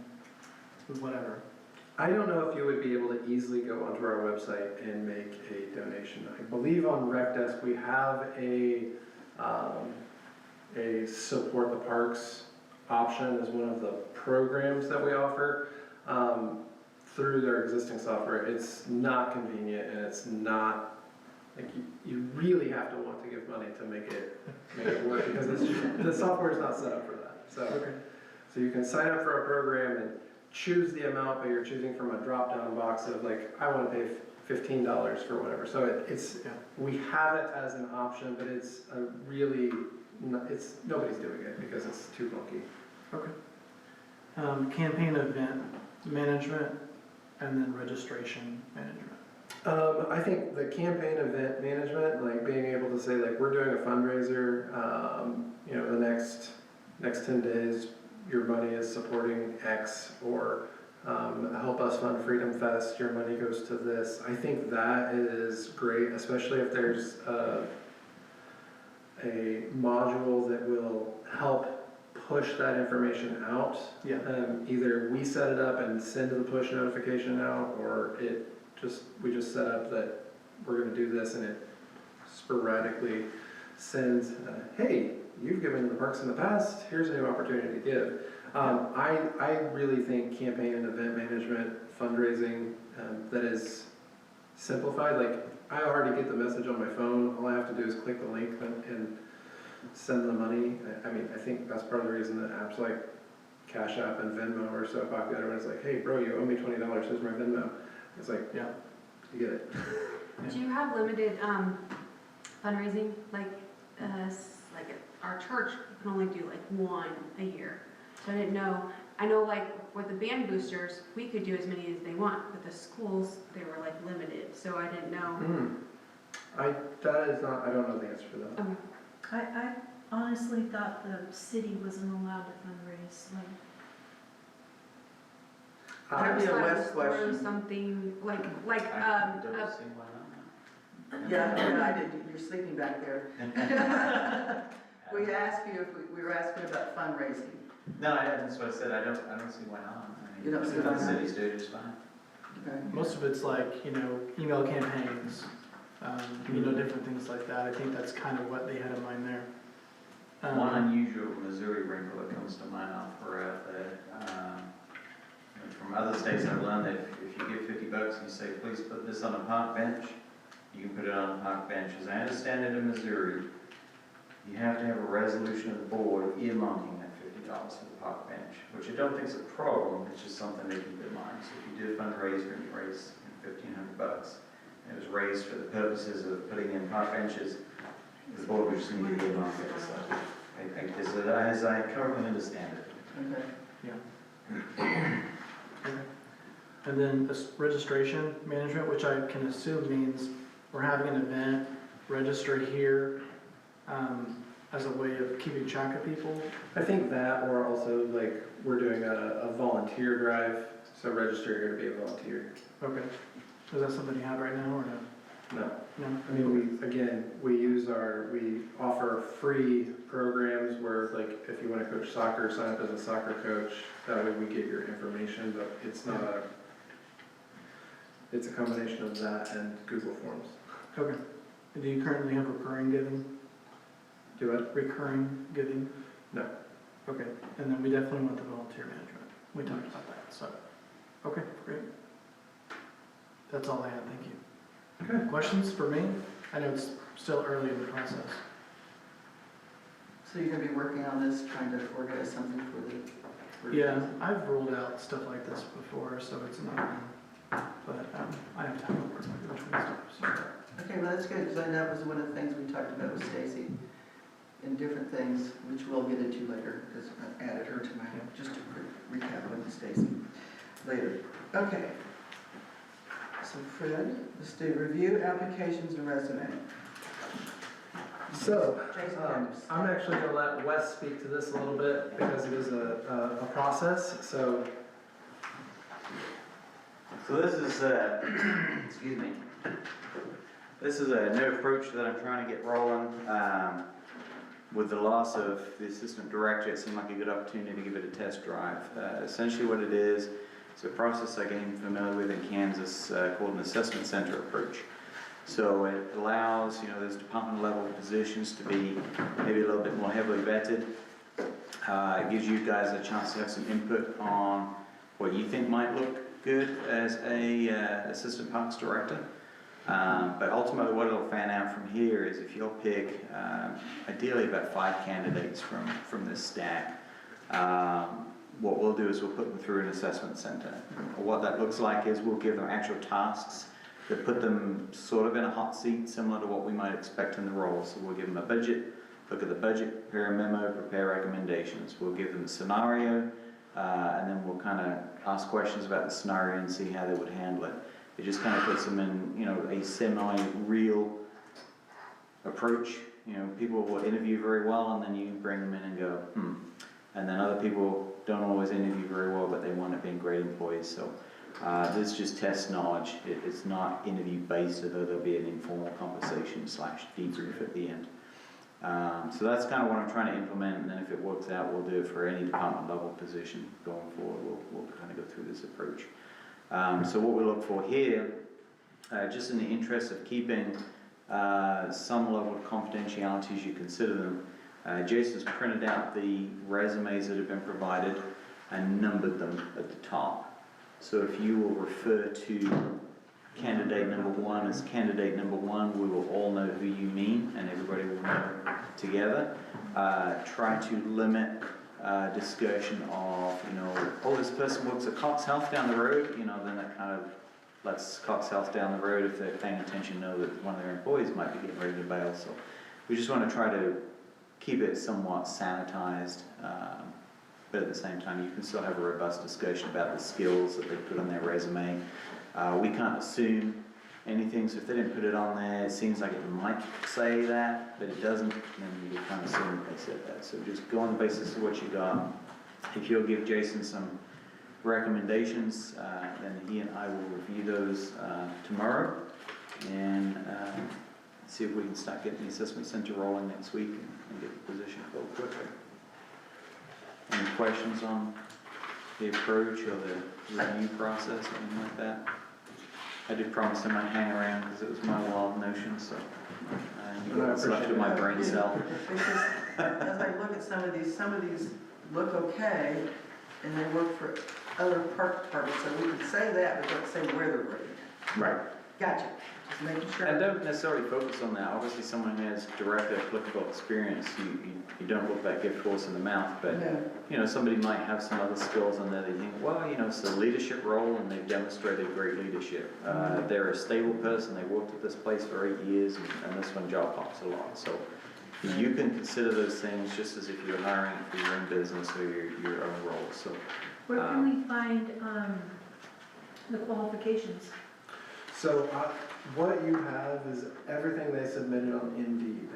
whatever. I don't know if you would be able to easily go onto our website and make a donation. I believe on RecDesk we have a support the parks option as one of the programs that we offer through their existing software. It's not convenient and it's not, like you really have to want to give money to make it work because the software is not set up for that. So you can sign up for a program and choose the amount, but you're choosing from a drop-down box of like, I want to pay $15 for whatever. So we have it as an option, but it's nobody's doing it because it's too bulky. Okay. Campaign event management and then registration management. I think the campaign event management, like being able to say like, we're doing a fundraiser, the next 10 days, your money is supporting X, or help us fund Freedom Fest, your money goes to this. I think that is great, especially if there's a module that will help push that information out. Yeah. Either we set it up and send the push notification out, or we just set up that we're gonna do this and it sporadically sends, hey, you've given the parks in the past, here's a new opportunity to give. I really think campaign and event management, fundraising, that is simplified. Like, I already get the message on my phone, all I have to do is click the link and send the money. I mean, I think that's part of the reason that apps like Cash App and Venmo are so popular. It's like, hey bro, you owe me $20, here's my Venmo. It's like, Yeah. You get it. Do you have limited fundraising, like our church can only do like one a year? So I didn't know, I know like with the band boosters, we could do as many as they want, but the schools, they were like limited, so I didn't know. I don't know the answer to that. Okay. I honestly thought the city wasn't allowed to fundraise, like, That'd be a Slide Wes store or question. Something like, I don't see why not. Yeah, I did, you're sleeping back there. We asked you if, we were asking about fundraising. No, that's what I said, I don't see why not. I mean, You don't see if why the not? cities do it, it's fine. Okay. Most of it's like, email campaigns, different things like that. I think that's kind of what they had in mind there. One unusual Missouri wrinkle that comes to mind off we're out there. From other states I've learned that if you give $50 and you say, please put this on a park bench, you can put it on a park bench. As I understand it in Missouri, you have to have a resolution of the board earmarking that $50 for the park bench, which I don't think is a problem, it's just something they keep in mind. So if you did a fundraiser and you raised $1,500, and it was raised for the purposes of putting in park benches, the board would just need to earmark it. So, as I currently understand it. Okay. And then this registration management, which I can assume means we're having an event, register here, as a way of keeping track of people. I think that, or also like, we're doing a volunteer drive, so register here to be a volunteer. Okay. Is that something you have right now or no? No. No? I mean, we offer free programs where, like, if you want to coach soccer, sign up as a soccer coach. That way we get your information, but it's a combination of that and Google Forms. Okay. Do you currently have recurring giving? Do it? Recurring giving? No. Okay, and then we definitely want the volunteer management. We talked about that, so, okay, great. That's all I have, thank you. Okay. Questions for me? I know it's still early in the process. So you're gonna be working on this, trying to organize something for the... Yeah, I've rolled out stuff like this before, so it's not, but I have time to work with which one's stuff, Okay, well, that's good, because I know that was one of the things we talked about with Stacy, and different things, which we'll get into later, because I added her to my, just to recap with Stacy later. Okay. So Fred, let's do review applications and resume. So, Jason, I'm actually going to let Wes speak to this a little bit because it is a process, so. So this is, excuse me, this is a new approach that I'm trying to get rolling. With the loss of the assistant director, it seemed like a good opportunity to give it a test drive. Essentially what it is, it's a process I became familiar with in Kansas called an assessment center approach. So it allows, those department level positions to be maybe a little bit more heavily vetted. It gives you guys a chance to have some input on what you think might look good as a assistant parks director. But ultimately what it'll fan out from here is if you'll pick ideally about 5 candidates from this stack, what we'll do is we'll put them through an assessment center. What that looks like is we'll give them actual tasks that put them sort of in a hot seat similar to what we might expect in the role. So we'll give them a budget, look at the budget, prepare a memo, prepare recommendations. We'll give them a scenario, and then we'll kind of ask questions about the scenario and see how they would handle it. It just kind of puts them in, a semi-real approach. People will interview very well, and then you bring them in and go, And then other people don't always interview very well, but they wind up being great employees. So this just tests knowledge. It's not interview-based, although there'll be an informal conversation / debrief at the end. So that's kind of what I'm trying to implement, and then if it works out, we'll do it for any department level position going forward. We'll kind of go through this approach. So what we look for here, just in the interest of keeping some level of confidentiality as you consider them, Jason's printed out the resumes that have been provided and numbered them at the top. So if you will refer to candidate number 1 as candidate number 1, we will all know who you mean and everybody will know together. Try to limit discussion of, this person works at Cox Health down the road, then that kind of lets Cox Health down the road, if they're paying attention, know that one of their employees might be getting ready to bail. So we just want to try to keep it somewhat sanitized, but at the same time you can still have a robust discussion about the skills that they put on their resume. We can't assume anything, so if they didn't put it on there, it seems like it might say that, but it doesn't, then you kind of assume that they said that. So just go on the basis of what you got. If you'll give Jason some recommendations, then he and I will review those tomorrow and see if we can start getting the assessment center rolling next week and get the position filled quickly. Any questions on the approach or the review process, anything like that? I did promise him I'd hang around because it was my wild notion, so you got what's left of my brain cell. It's just, as I look at some of these look okay, and they work for other park departments, so we can say that, but don't say where they're working. Right. Gotcha, just making sure. And don't necessarily focus on that. Obviously, someone who has direct applicable experience, you don't look that gift horse in the mouth, but No. you know, somebody might have some other skills on there that you think, well, you know, it's a leadership role and they've demonstrated great leadership. They're a stable person, they worked at this place for 8 years and this one job hops a lot. So you can consider those things just as if you're hiring for your own business or your own role, so. Where can we find the qualifications? So what you have is everything they submitted on Indeed.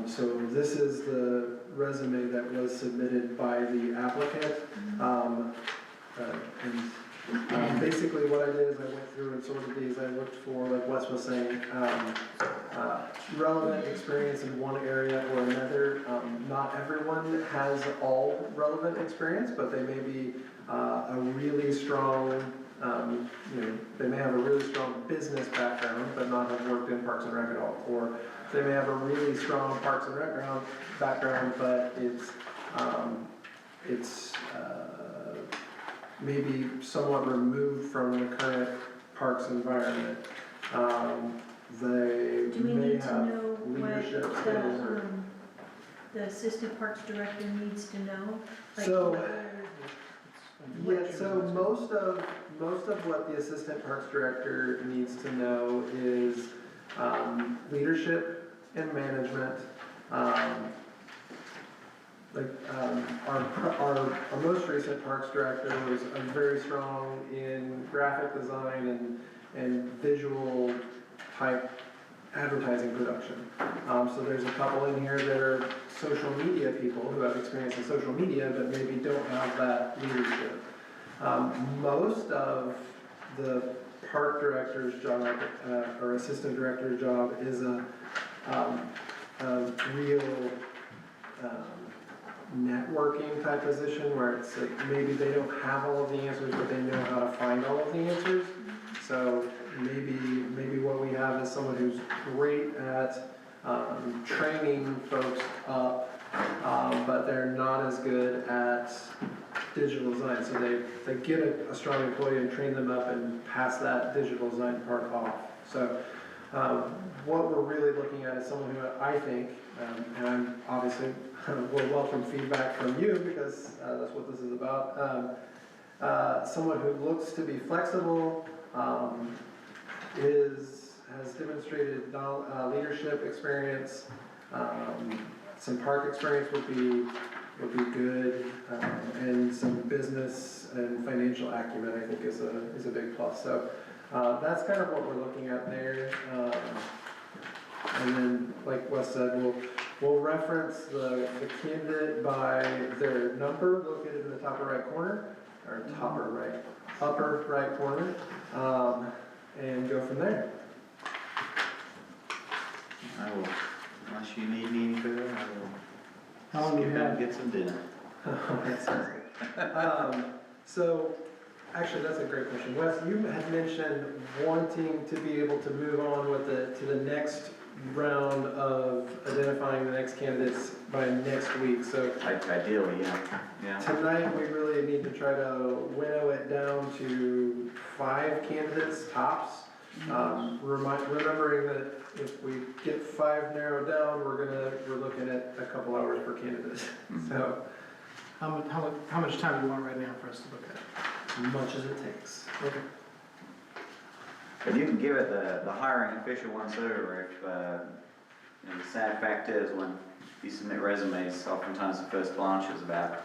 So this is the resume that was submitted by the applicant. Basically what I did is I went through and sorted these. I looked for, like Wes was saying, relevant experience in one area or another. Not everyone has all relevant experience, but they may be a really strong, they may have a really strong business background, but not have worked in Parks and Rec at all. Or they may have a really strong Parks and Rec background, but it's maybe somewhat removed from the current parks environment. They Do we may need to have know leadership what skills or. the assistant parks director needs to know? Like So- whether- Yeah, so most of what the assistant parks director needs to know is leadership and management. Our most recent parks director was very strong in graphic design and visual type advertising production. So there's a couple in here that are social media people who have experience in social media but maybe don't have that leadership. Most of the park director's job or assistant director's job is a real networking type position where it's like maybe they don't have all of the answers, but they know how to find all of the answers. So maybe what we have is someone who's great at training folks up, but they're not as good at digital design. So they get a strong employee and train them up and pass that digital design part off. So what we're really looking at is someone who I think, and I'm obviously will welcome feedback from you because that's what this is about. Someone who looks to be flexible, has demonstrated leadership experience. Some park experience would be good, and some business and financial acumen I think is a big plus. So that's kind of what we're looking at there. And then, like Wes said, we'll reference the candidate by their number located in the upper right corner, and go from there. I will, unless you need me any further, I will. How long do you skip out have? and get some dinner. That sounds good. So, actually, that's a great question. Wes, you had mentioned wanting to be able to move on to the next round of identifying the next candidates by next week. So Ideally, yeah. tonight, we really need to try to winnow it down to 5 candidates tops. Remembering that if we get 5 narrowed down, we're looking at a couple hours per candidate. So How much time do you want right now for us to look at it? as much as it takes. Okay. But you can give it the hiring official once over if, the sad fact is when you submit resumes, oftentimes the first blanch is about,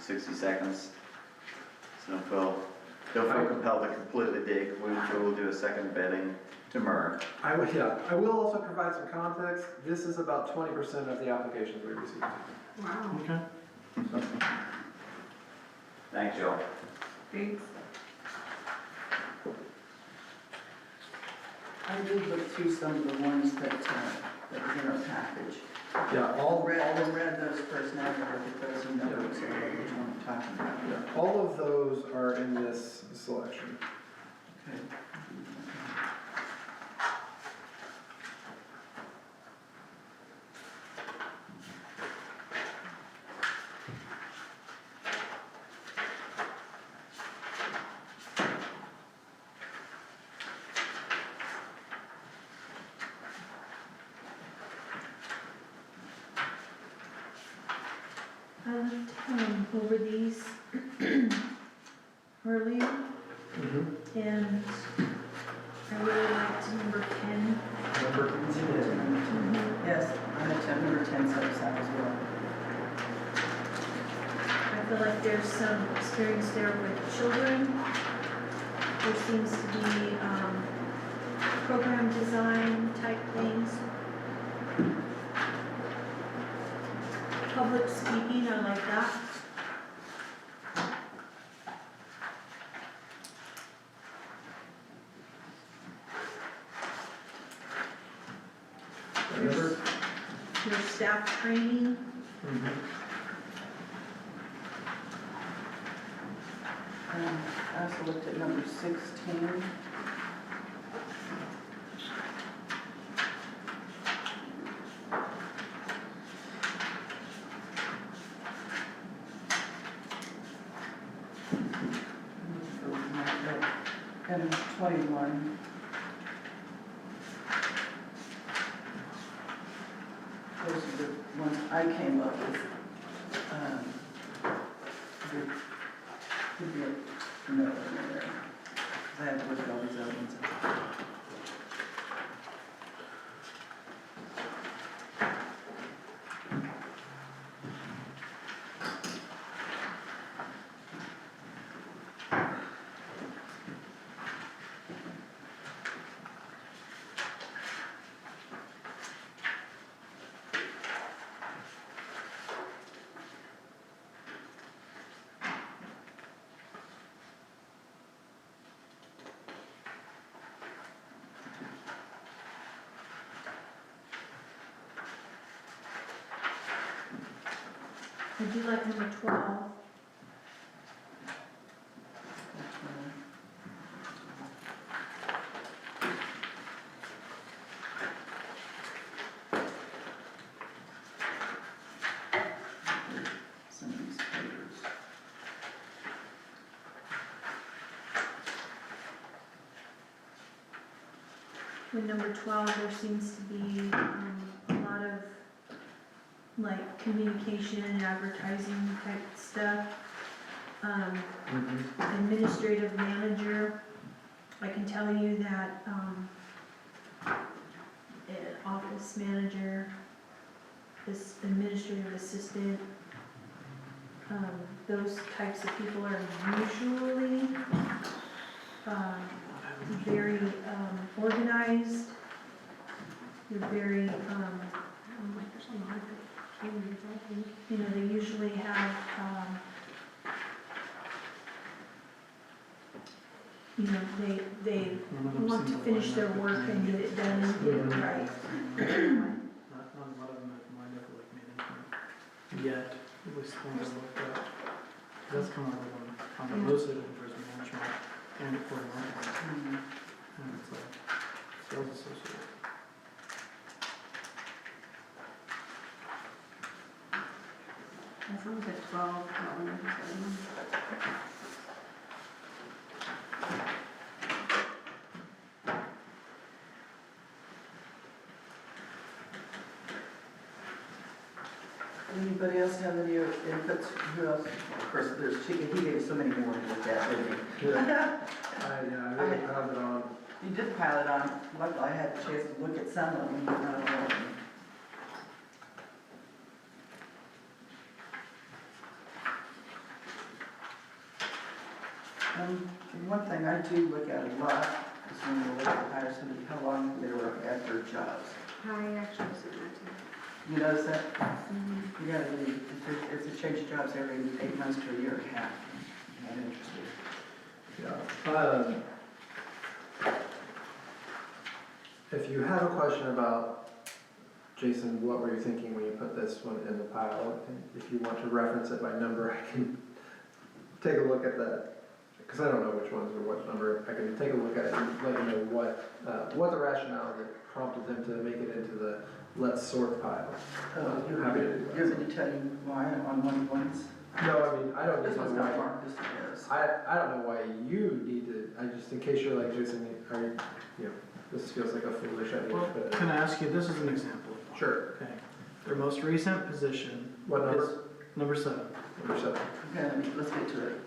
60 seconds. So they'll feel compelled to completely dig. We'll do a second vetting tomorrow. I will also provide some context. This is about 20% of the applications we received. Wow. Okay. Thanks, y'all. Thanks. I did look through some of the ones that was in our package. Yeah, I'll read those first, now I'll look at those and know exactly which one I'm talking about. yeah, all of those are in this selection. Okay. I looked over these earlier, and I really liked number 10. Number 10. Yes, I had number 10 set aside as well. I feel like there's some experience there with children. There seems to be program design type things. Public speaking, I like that. There's staff training. I also looked at number 16. And 21. Those are the ones I came up with. Could be a note in there. 'Cause I had to look at all these other ones. I do like number 12. Some of these papers. With number 12, there seems to be a lot of like communication and advertising type stuff. Administrative manager, I can tell you that an office manager, this administrative assistant, those types of people are usually very organized. They're very, you know, they usually have, you know, they want to finish their work and get it done and get it right. Not a lot of them have lined up like management yet, at least the ones I looked at. That's come out of them, mostly looking for some management and for marketing, and it's like sales associate. That sounds like 12, not one of the other ones. Anybody else have any inputs? Who else? Of course, there's Chicken, he gave so many more to look at, didn't he? I really have it on. You did pile it on. Luckily, I had a chance to look at some of them, but not all of them. One thing I do look at a lot is when you look at hire somebody, how long they were at their jobs. I actually was doing that too. You notice that? You gotta leave, if they change jobs every 8 months to a year and a half. not interested. Yeah. If you have a question about, Jason, what were you thinking when you put this one in the pile? And if you want to reference it by number, I can take a look at that. Because I don't know which ones or what number. I can take a look at it and let you know what the rationale that prompted them to make it into the let's sort pile. You happy to do that. want me to tell you why on one ones? No, I mean, I don't This know one's not why. marked, this one is. I don't know why you need to, I just, in case you're like Jason, this feels like a foolish idea, Well, but, can I ask you, this is an example. sure. Okay. Their most recent position What is number? number 7. Number 7. Okay, let's get to it.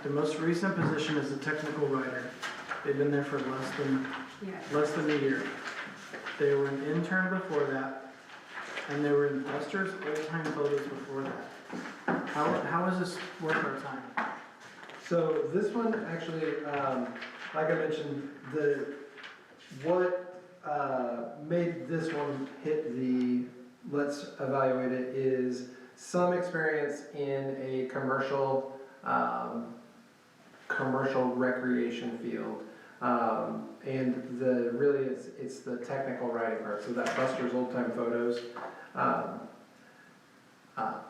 The most recent position is a technical writer. They've been there for Yeah. less than a year. They were an intern before that, and they were in Buster's old-time photos before that. How is this worth our time? So this one actually, like I mentioned, what made this one hit the let's evaluate it is some experience in a commercial recreation field. And really it's the technical writing part. So that Buster's old time photos,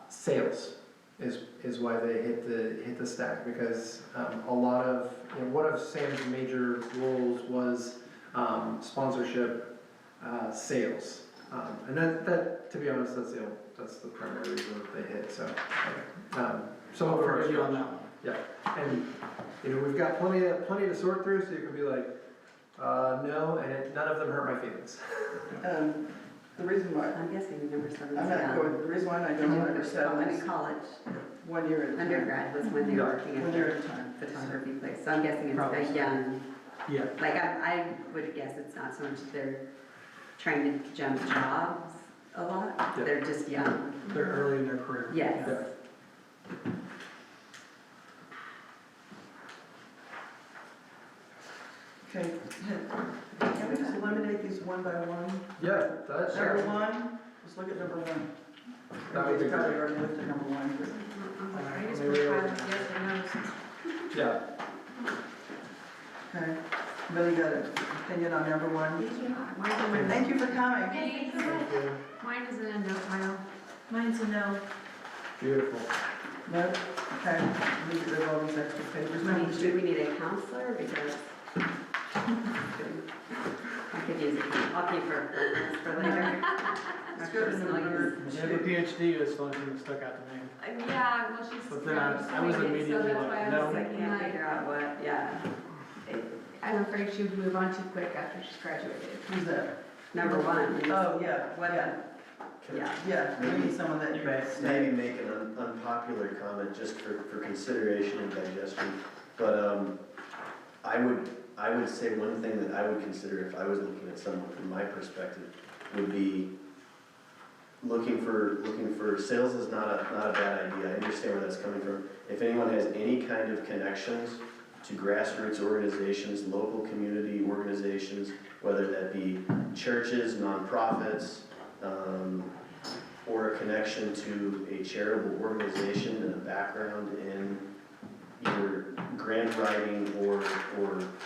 sales is why they hit the stack, because a lot of one of Sam's major roles was sponsorship, sales, and that to be honest that's the primary reason that they hit. So some of I'll our forgive you on that one. yeah, and we've got plenty to sort through, so you can be like, no, and none of them hurt my feelings. The reason why, I'm guessing number 7 is I'm not going, the reason why I don't know number 7 in is college, 1 year at a time. undergrad was when they were working 1 at year the at a time. photography place, so I'm guessing Probably it's so. a young, Yeah. like I would guess it's not so much that they're trying to jump jobs a lot, Yeah. they're just young. They're early in their career. Yes. Yeah. Okay, can we just eliminate these one by one? Yeah, that's Number 1, let's look at number 1. That would be Everybody's probably great. already looked at number 1. I was like, I just Maybe put we'll- yes or no's. Yeah. Okay, Billy got an opinion on number 1? Mine's in my, Thank you for coming. Thank you. mine is in a no pile. Mine's a no. Beautiful. No? Okay, we need to rid of all these extra papers. Number Do 2. we need a counselor, because I could use it, I'll keep her for later. Let's go to number When you have a PhD, it's the only thing that stuck out to me. Yeah, well, she's. But then I was doing it, immediately so that's like, why I no. was I thinking, can't like, figure out what, yeah. I'm afraid she would move on too quick after she's graduated. Who's that? Number 1. Oh, yeah, What, yeah, yeah. yeah, we need someone that you Maybe make an unpopular comment just for consideration and digestion. But I would say one thing that I would consider if I was looking at someone from my perspective would be looking for sales is not a bad idea. I understand where that's coming from. If anyone has any kind of connections to grassroots organizations, local community organizations, whether that be churches, nonprofits, or a connection to a charitable organization and a background in either grant writing or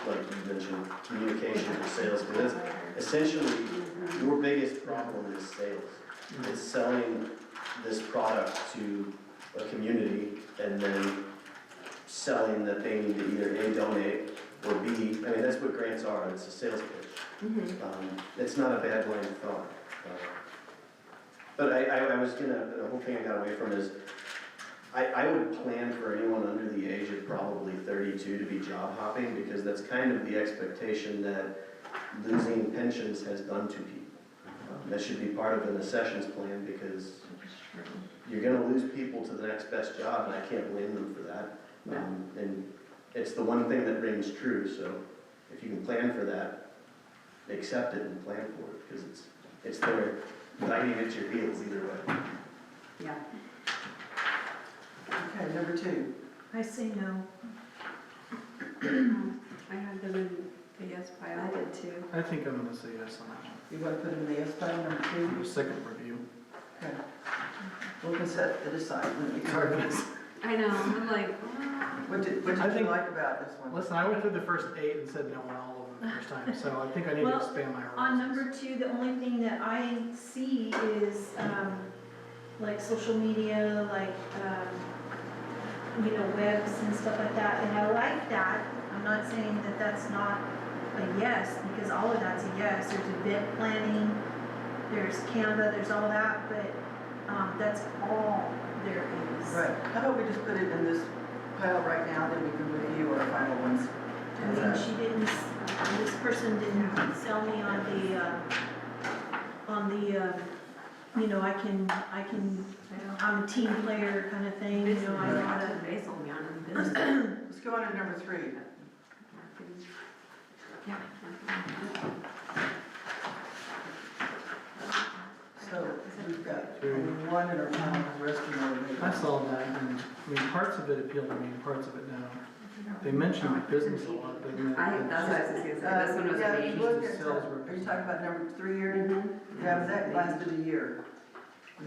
like you mentioned, communication or sales, because that's essentially your biggest problem is sales. It's selling this product to a community and then selling that they need to either A, donate, or B, I mean, that's what grants are, it's a sales pitch. It's not a bad line of thought. But I was gonna, the whole thing I got away from is, I would plan for anyone under the age of probably 32 to be job hopping, because that's kind of the expectation that losing pensions has done to people. That should be part of an accessions plan, because you're gonna lose people to the next best job, and I can't blame them for that. And it's the one thing that rings true, so if you can plan for that, accept it and plan for it, because it's there, biting at your heels either way. Yeah. Okay, number 2. I say no. I had them in the yes I pile. did too. I think I'm gonna say yes on that one. You want to put him in the yes pile, number 2? Your second review. Okay. We can set it aside when we Sorry, come. Vanessa. I know, I'm like, What did I you think- like about this one? Listen, I went through the first 8 and said no on all of them the first time, so I think I need to Well, expand my horizons. On number 2, the only thing that I see is, like social media, like, webs and stuff like that, and I like that. I'm not saying that that's not a yes, because all of that's a yes. There's event planning, there's Canva, there's all that, but, that's all there is. Right, how about we just put it in this pile right now, then we can review our final ones. I mean, she didn't, this person didn't sell me on the, I'm a team player kind of thing, I know how to. they sold me on in business. Let's go on to number 3. Yeah. So we've got 1 in our pile, the rest of them I are saw that, and, I mean, parts of it appeal to me, and parts of it no. They mentioned business a lot, but then. That's what I was just gonna say, this one was Yeah, a if you me. look at, Sales are you talking about number 3 here? Yeah, but that lasted a year.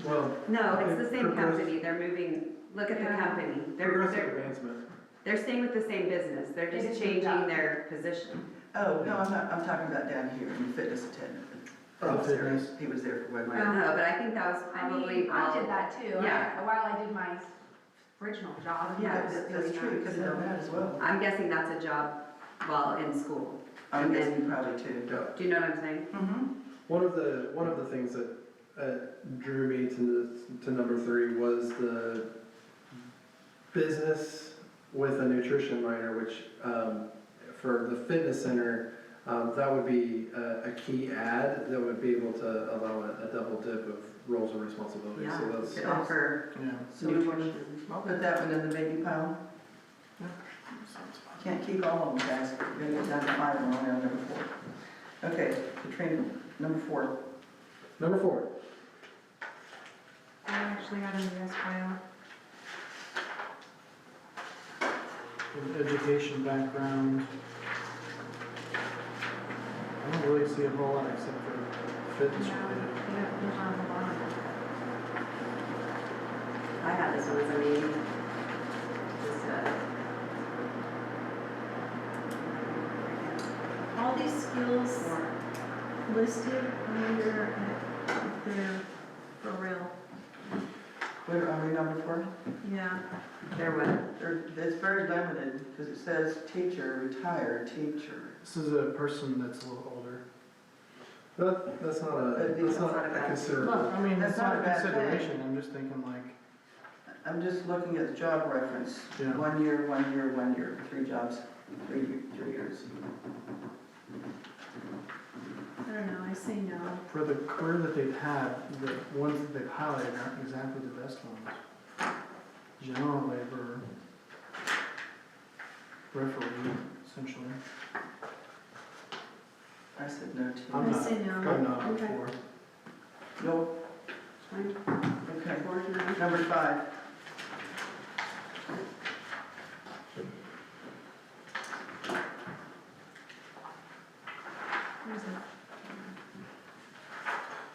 Well, No, it's the same Progress- company, they're moving, look at the Yeah. company. progressive advancement. They're staying with the same business, they're They just just moved changing up. their position. Oh, no, I'm talking about down here, in the fitness attendant. Oh, fitness. He was there for 1 I year. don't know, but I think that was I probably mean, I did that too, Yeah. while I did my original job. Yeah, That's true, you could have done that as well. I'm guessing that's a job while in school. I'm And guessing then- probably too. Yeah. Do you know what I'm saying? Mm-hmm. One of the things that drew me to number 3 was the business with a nutrition minor, which for the fitness center, that would be a key ad that would be able to allow a double dip of roles and responsibilities. Yeah, So that's could offer Yeah. So we want to nutrition. put that one in the maybe pile? Sounds fine. Can't keep all of them, guys. We're gonna get down to 5 and we're only on number 4. Okay, Katrina, number 4. number 4. I actually got in the S file. With education background. I don't really see a whole lot except for fitness related. I had this one as a meeting. All these skills listed under, they're for real, Where are we, number 4? yeah. There was, It's very limited, because it says teacher, retired teacher. This is a person that's a little older. That's not a considerable. No, I mean, That's it's not not a a bad thing. consideration, I'm just thinking like, I'm just looking at the job reference. Yeah. 1 year, 1 year, 1 year, 3 jobs, 3 years. I don't know, I say no. for the career that they've had, the ones that they've highlighted aren't exactly the best ones. General labor, referee, essentially. I said no to I'm you. not, say no. I'm not up Okay. for. No, fine, okay. 4 to 9. Number 5.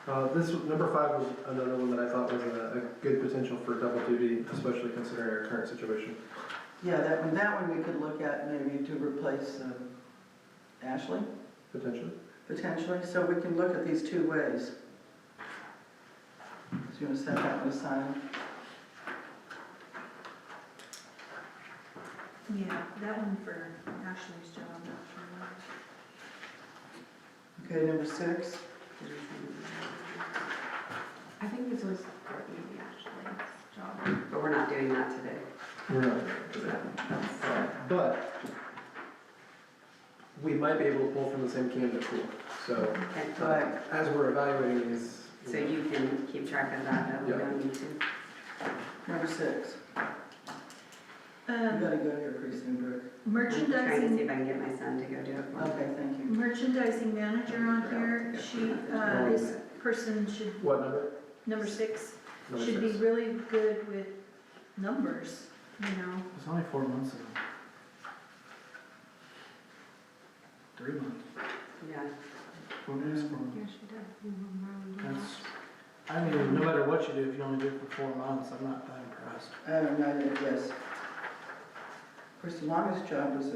Number 5 was another one that I thought was a good potential for double duty, especially considering our current situation. Yeah, that one we could look at maybe to replace Ashley, Potentially. potentially. So we can look at these 2 ways. So you want to set that one aside? Yeah, that one for Ashley's job. Okay, number 6. I think this was maybe Ashley's job. But we're not doing that today. We're not. But we might be able to pull from the same candidate pool. So Okay. Right. as we're evaluating these. So you can keep track of that, we Yeah. don't need to. Number 6. You gotta go here pretty soon, Brooke. I'm trying to see Merchandising, if I can get my son to go do it for me. Okay, thank you. merchandising manager on here, this person should, What number? number 6, Number should be 6. really good with numbers, It's only 4 months ago. 3 months. Yeah. 4 days, 4 months. Yeah, she did. That's, I mean, no matter what you do, if you only do it for 4 months, I'm not that impressed. Yes. Of course, the longest job was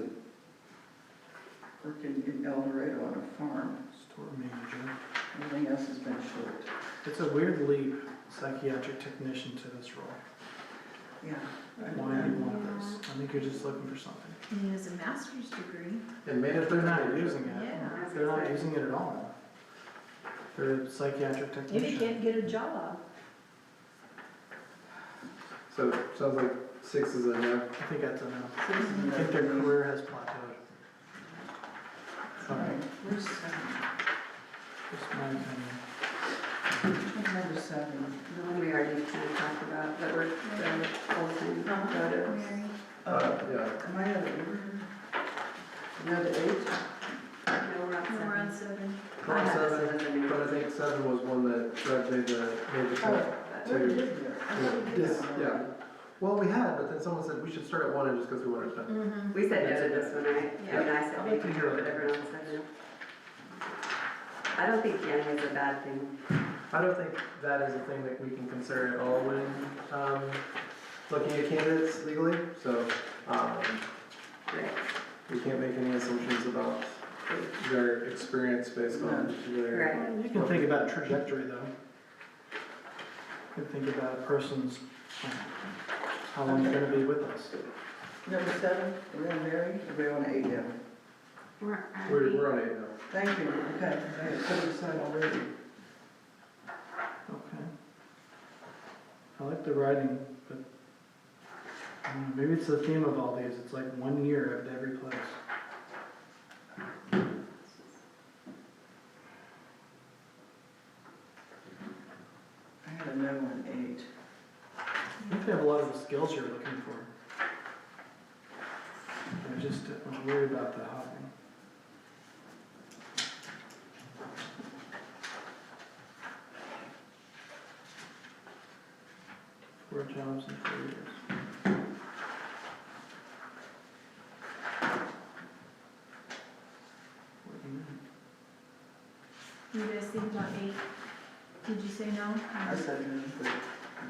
working in El Dorado on a farm. Store manager. Everything else has been short. It's a weird leap, psychiatric technician to this role. Yeah. Why do you want this? I think you're just looking for something. And he has a master's degree. And management. They're not using it. Yeah. They're not using it at all. They're a psychiatric Maybe technician. can't get a job. So, sounds like 6 is a no. I think that's enough. Citizen I think their refugees. career has plateaued. All right, Sorry, where's just my opinion. number 7? The one we already kind of talked about, that we're, the full-time photos. Yeah. Am I out of order? Am I at 8? No, we're on We're on 7. 7. I have this 7, as a new. but I think 7 was one that Fred made the cut. Where did it? I thought we did Yes, that yeah. already. Well, we had, but then someone said we should start at 1 and just go through 1 at a time. Mm-hmm. We said no to this one, right? Yeah. I mean, I said I'd like to maybe, hear it. but everyone else said no. I don't think gambling is a bad thing. I don't think that is a thing that we can consider at all when looking at candidates legally, so Right. we can't make any assumptions about their experience based on their. Right. You can think about trajectory though. You can think about a person's, how long they're gonna be with us. Number 7, are we on Mary? Are we on 8 now? We're at We're on 8 now. Thank you, okay, I had put it aside already. Okay. I like the writing, but I don't know, maybe it's the theme of all these. It's like 1 year at every place. I had a no on 8. I think they have a lot of the skills you're looking for. I'm worried about the hopping. 4 jobs in 4 years. What do you mean? You guys think about 8? Did you say no? I said no, but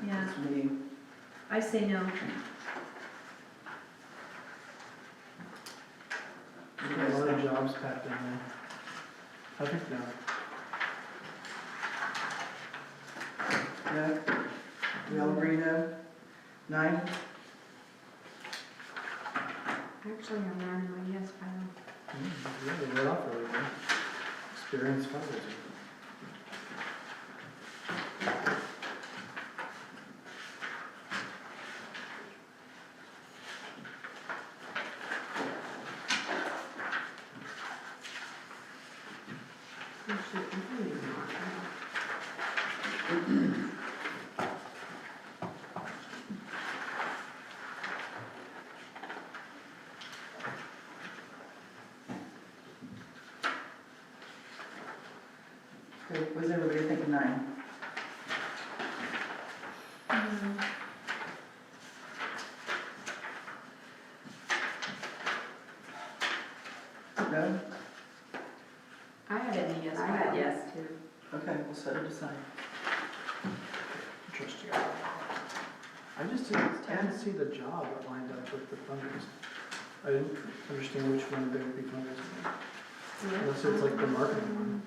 Yeah, it's me. I say no. You A guys lot of think? jobs packed in there. I think no. No? We all agree no? 9? actually, I'm on my yes pile. Really, we're off really good. Experienced fundraiser. Actually, I think it's not. Okay, what does everybody think of 9? Mm, No? I had it in the yes I pile. had yes too. Okay, we'll set it aside. Trust you. I just didn't see the job that lined up with the fundraising. I didn't understand which one they would be fundraising. Unless it's like the marketing one.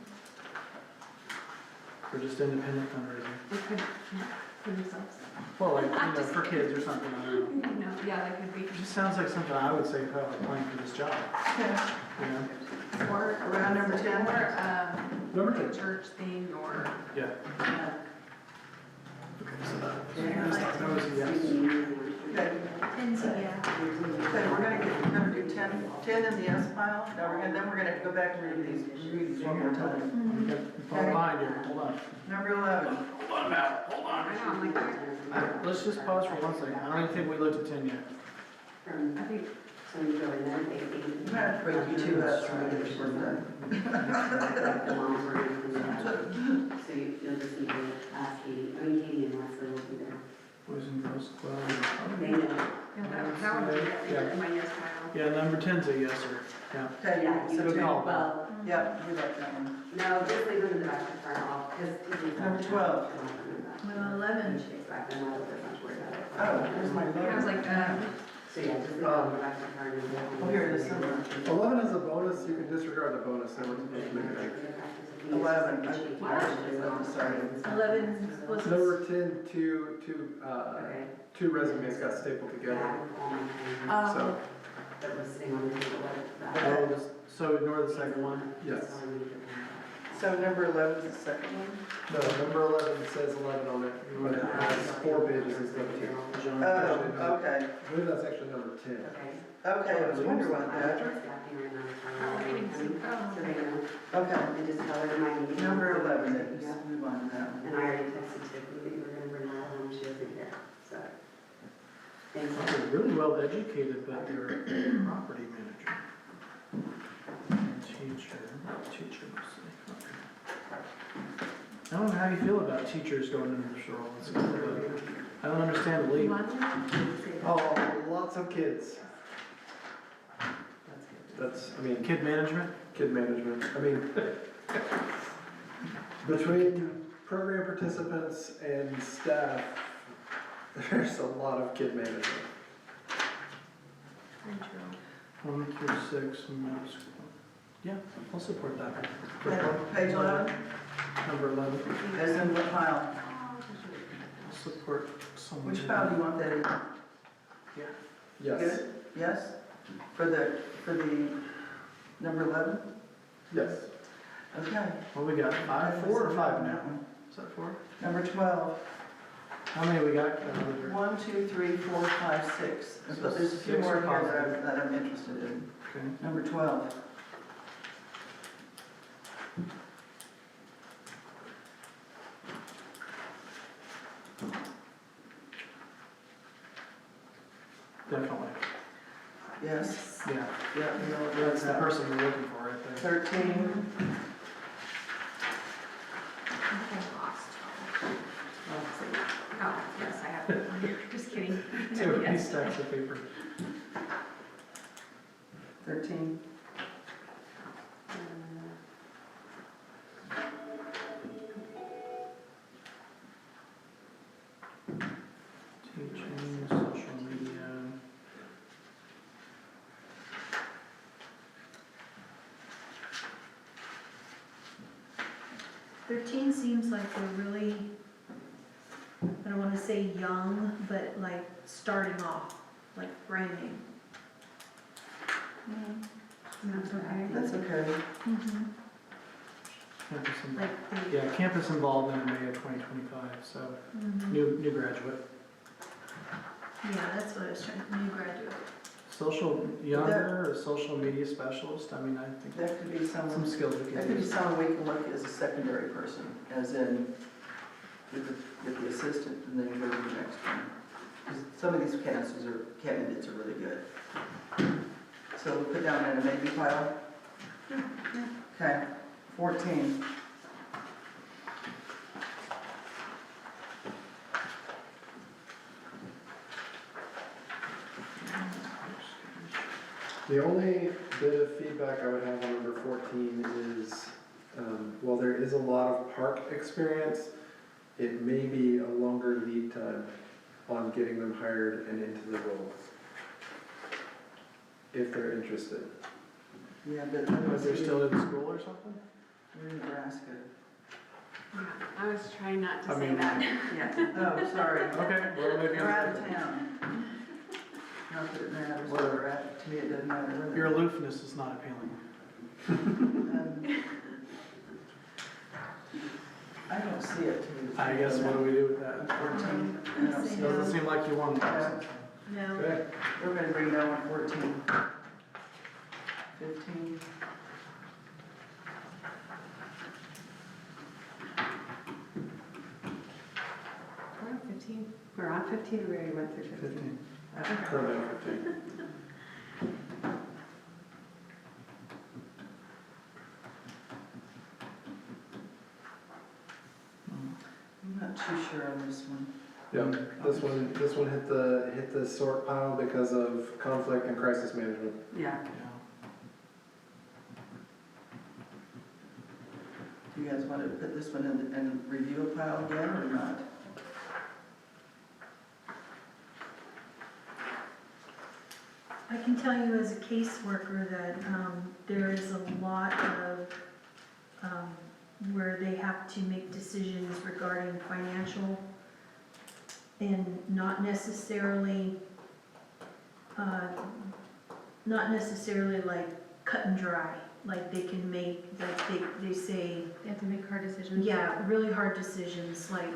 Or just independent fundraising. It could, for themselves. Well, like, you know, for kids or something, I don't know. No, yeah, that could be. It just sounds like something I would say if I was applying for this job, Okay, you know? Or Around number 10? Or, Number a 10. church thing or. Yeah. yeah. Okay, so that Yeah. was a yes. Okay, 10's a yeah. okay, we're gonna do 10 in the yes pile. Now then we're gonna have to go back and read these one more time. Mhm. Okay, fall behind here, hold on. Number 11. I know, I'm like, Let's just pause for 1 second. I don't even think we looked at 10 yet. I think, So you go in there, they I'm gonna have to break you two up so we get one done. the moms were going to do that. So you'll just need to ask Katie, I mean Katie and Leslie will be there. Boys and Girls Club. They know. yeah, that would be Yeah. in my yes pile. Yeah, number 10's a yes, sir. Yeah. Okay, Yeah, you so Good 10. call. Well, Yeah, we like that one. No, just leave them in the back of the front off, because. Number 12. Well, 11. She expects them, I don't think much worried about it. Oh, here's my I was vote. like, So yeah, just leave them in the back of the front. and- Oh, here it is, somewhere. 11 is a bonus, you can disregard the bonus, they weren't supposed to make it extra. 11, I'm sorry. 11 was. Number 10, Okay. two resumes got stapled together, so, That was sitting on the table. Oh, so ignore the second one. yes. So number 11 is the second one? No, number 11 says 11 on it, but it has 4 pages instead of 2. Oh, okay. I believe that's actually number 10. Okay. Okay, I was wondering about that. So they know, Okay, and just tell her my meeting. number 11, Yeah. let's move on to that one. And I already texted Tiffany that you were gonna bring that home, she wasn't here, so. Thanks. You're really well educated, but you're a property manager. Teacher mostly. Okay. I don't know how you feel about teachers going into this role. It's kind of I don't understand the league. Oh, lots of kids. That's, I mean, Kid management? kid management, I mean, between program participants and staff, there's a lot of kid management. 1 through 6 middle school. Yeah, I'll support that. Page 11, Number 11. as in what file? I'll support someone. Which file do you want that in? Yes, Good? Yes? For the number 11? yes. Okay. What we got? 4 or 5 now? Is that 4? Number 12. How many we got? 1, 2, 3, 4, 5, 6. But there's a few Six more are here that I'm interested in. Okay. Number 12. Definitely. Yes? Yeah. Yeah, we all agree That's on the that. person we're looking for right there. 13. oh, yes, I have it. Just kidding. Two Yes. stacks of paper. 13. Teaching, social media. Thirteen seems like they're really, I don't wanna say young, but like starting off, like brand new. That's okay. That's okay. Campus in- Like the, Yeah, campus involvement in May of 2025, so new graduate. yeah, that's what I was trying, new graduate. Social, younger, or social media specialist, I mean, I think That could be some someone, skills we that can could be use. someone we can look as a secondary person, as in with the assistant and then go to the next one. 'Cause some of these candidates are really good. So we'll put down in a maybe pile? Okay, 14. The only bit of feedback I would have on number 14 is, while there is a lot of park experience, it may be a longer lead time on getting them hired and into the role, if they're interested. Yeah, but Was they're still in school or something? we're in Nebraska. Yeah, I was trying not to I say mean- that. Yeah. Oh, sorry. Okay, well, maybe. We're out of town. Not that it matters where we're at, to me it doesn't matter where. Your aloofness is not appealing. I don't see it to me. I guess what do we do with that? 14. I don't see it. Doesn't seem like you want to. No, Okay, We're gonna bring down 14. 15. We're on 15. We're on 15, or we already went through 15? 15. currently on 15. I'm not too sure on this one. Yep, this one hit the sort pile because of conflict and crisis management. Yeah. Yeah. You guys want to put this one in review pile again or not? I can tell you as a caseworker that there is a lot of, where they have to make decisions regarding financial and not necessarily like cut and dry. Like they can make, like they say, They have to make hard decisions. yeah, really hard decisions, like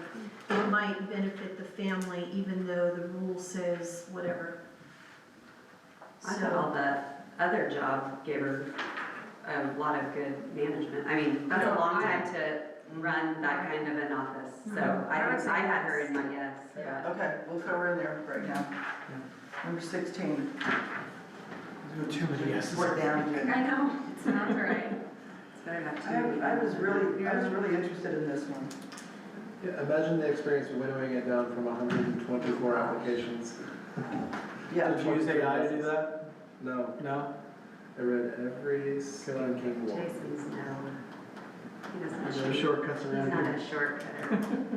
it might benefit the family even though the rule says whatever. I thought the other job gave her a lot of good management. I mean, that's a long time to run that kind of an office. So I had her in my yes. Yeah. Okay, we'll throw her in there right now. Number 16. There are too many yeses. We're down again. I know, it sounds right. It's better not to. I was really interested in this one. Yeah, imagine the experience of winnowing it down from 124 applications. Yeah. Did you use AI to do that? No, No? I read every stinking one. Jason's no. He doesn't Are there shoot. shortcuts He's around not here? a shortcutter.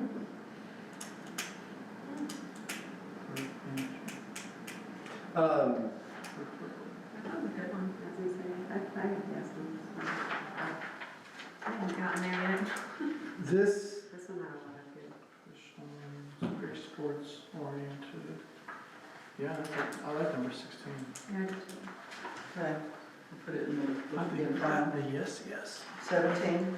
Um, That was a good one, as we say. I have yes on this one. I haven't gotten there yet. this, This one had a lot of good. Very sports oriented. Yeah, I like number 16. Yeah, I did too. Okay, we'll put it in I the think file. a yes, yes. 17.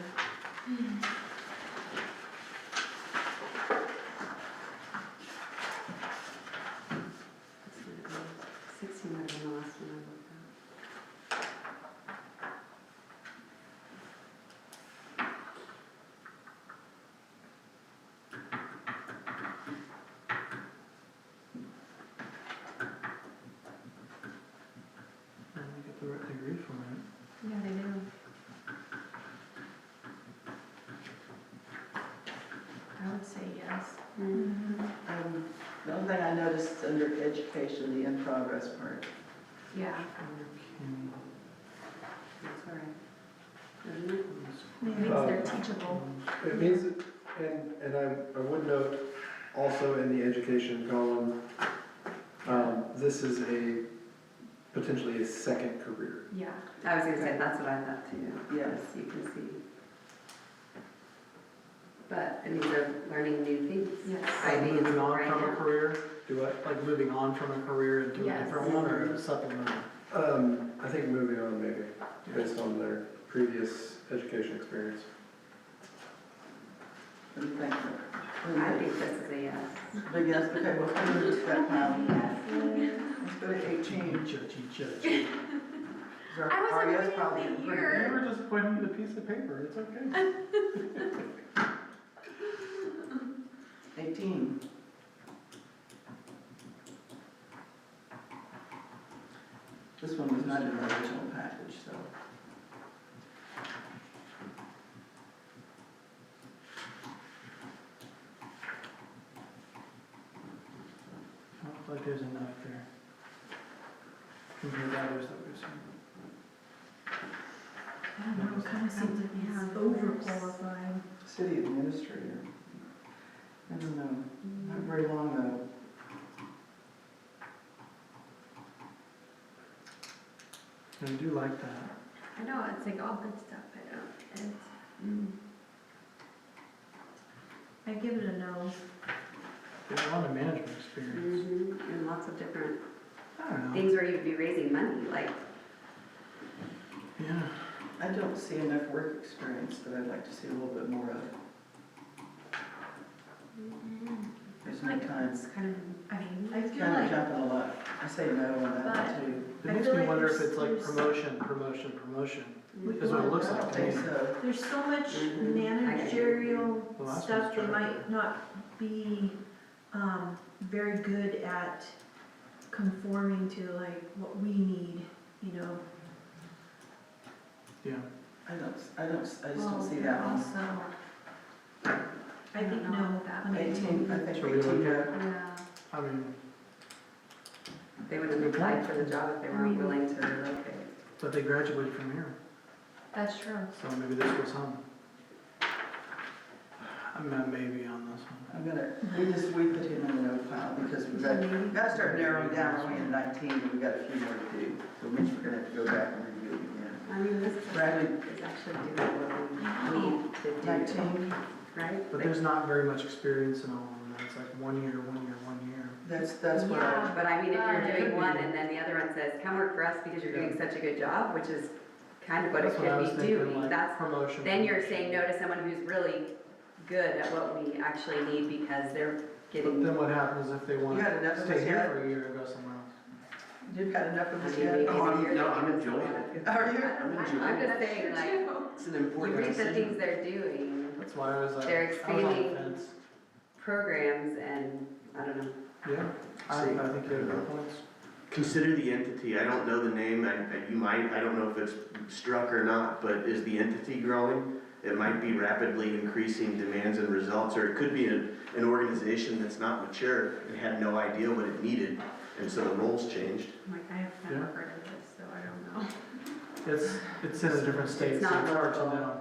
This might have been- 16 might have been the last one I looked at. And they get the right degree from it. Yeah, they do. I would say yes. The only thing I noticed under education, the in progress part. Yeah, Okay. that's all right. Isn't it? It means they're teachable. it means, and I would note also in the education column, this is potentially a second career. Yeah, I was gonna say, that's what I thought too. Yes. You can see. But it means they're learning new things. Yes. Like moving on right from a now. career, Do what? like moving on from a career into a Yes. different one or supplemental? I think moving on maybe, based on their previous education experience. What do you think? I think this is a yes. Big yes, okay, we'll put it in that pile. Yes. Let's go to 18. Judge. Is our- I wasn't our yes reading probably the pretty year. You were just pointing at a piece of paper, it's okay. 18. This one was not in the original package, so. I don't feel like there's enough there compared to others that we've seen. I don't know, it kind of seems like he's overqualified. City administrator. I don't know, not very long though. I do like that. I know, it's like all good stuff, I don't, I give it a no. There's a lot of management experience. Mhm. And lots of different I don't know. things where you'd be raising money, like, Yeah. I don't see enough work experience that I'd like to see a little bit more of. There's no time. it's kind of, I mean, I feel Kind of like, jumping a lot. I say no on that But- too. It I makes feel me like wonder if there's- it's like there's- promotion, is what it looks I like don't to me. think so. there's so much Mhm. managerial The last stuff, one's they director. might not be, very good at conforming to like what we need, you know? Yeah. I just don't see that one. Also, I think don't know no. about that. on 18, I think Should we 18, look at- no. yeah. I mean, they wouldn't have applied for the job if they weren't willing to relocate. but they graduated from here, That's true. so maybe this was home. I I'm a maybe on this one. we put him in the no pile because we've got to start narrowing down, we're only in 19, and we've got a few more to do. So we're gonna have to go back and review it again. I mean, this Bradley. is actually doing what we need to do, 19, right? But there's not very much experience in all of them. It's like 1 year, 1 year, 1 year. that's what Yeah, I, but I mean, if you're Could doing be. one and then the other one says, come work for us because you're doing such a good job, which is kind of what it That's what I was could be thinking, doing, like that's, promotion. then you're saying no to someone who's really good at what we actually need because they're But getting. then what happens if they want You to had enough of stay us here yet? for a year and go somewhere else? you've had enough of I this mean, yet? maybe Oh, I'm- you're no, thinking I'm of enjoying someone. Are you? I'm enjoying I'm it. just saying, like, It's an you important read the decision. things they're doing, That's why I was like, They're I was on the expanding- fence. programs, and I don't know. Yeah, I See. think you have good points. Consider the entity, I don't know the name, and you might, I don't know if it's struck or not, but is the entity growing? It might be rapidly increasing demands and results, or it could be an organization that's not mature and had no idea what it needed, and so the roles changed. Like, I have never heard of this, so I don't know. It's in a different state, It's so not it's hard to local. know.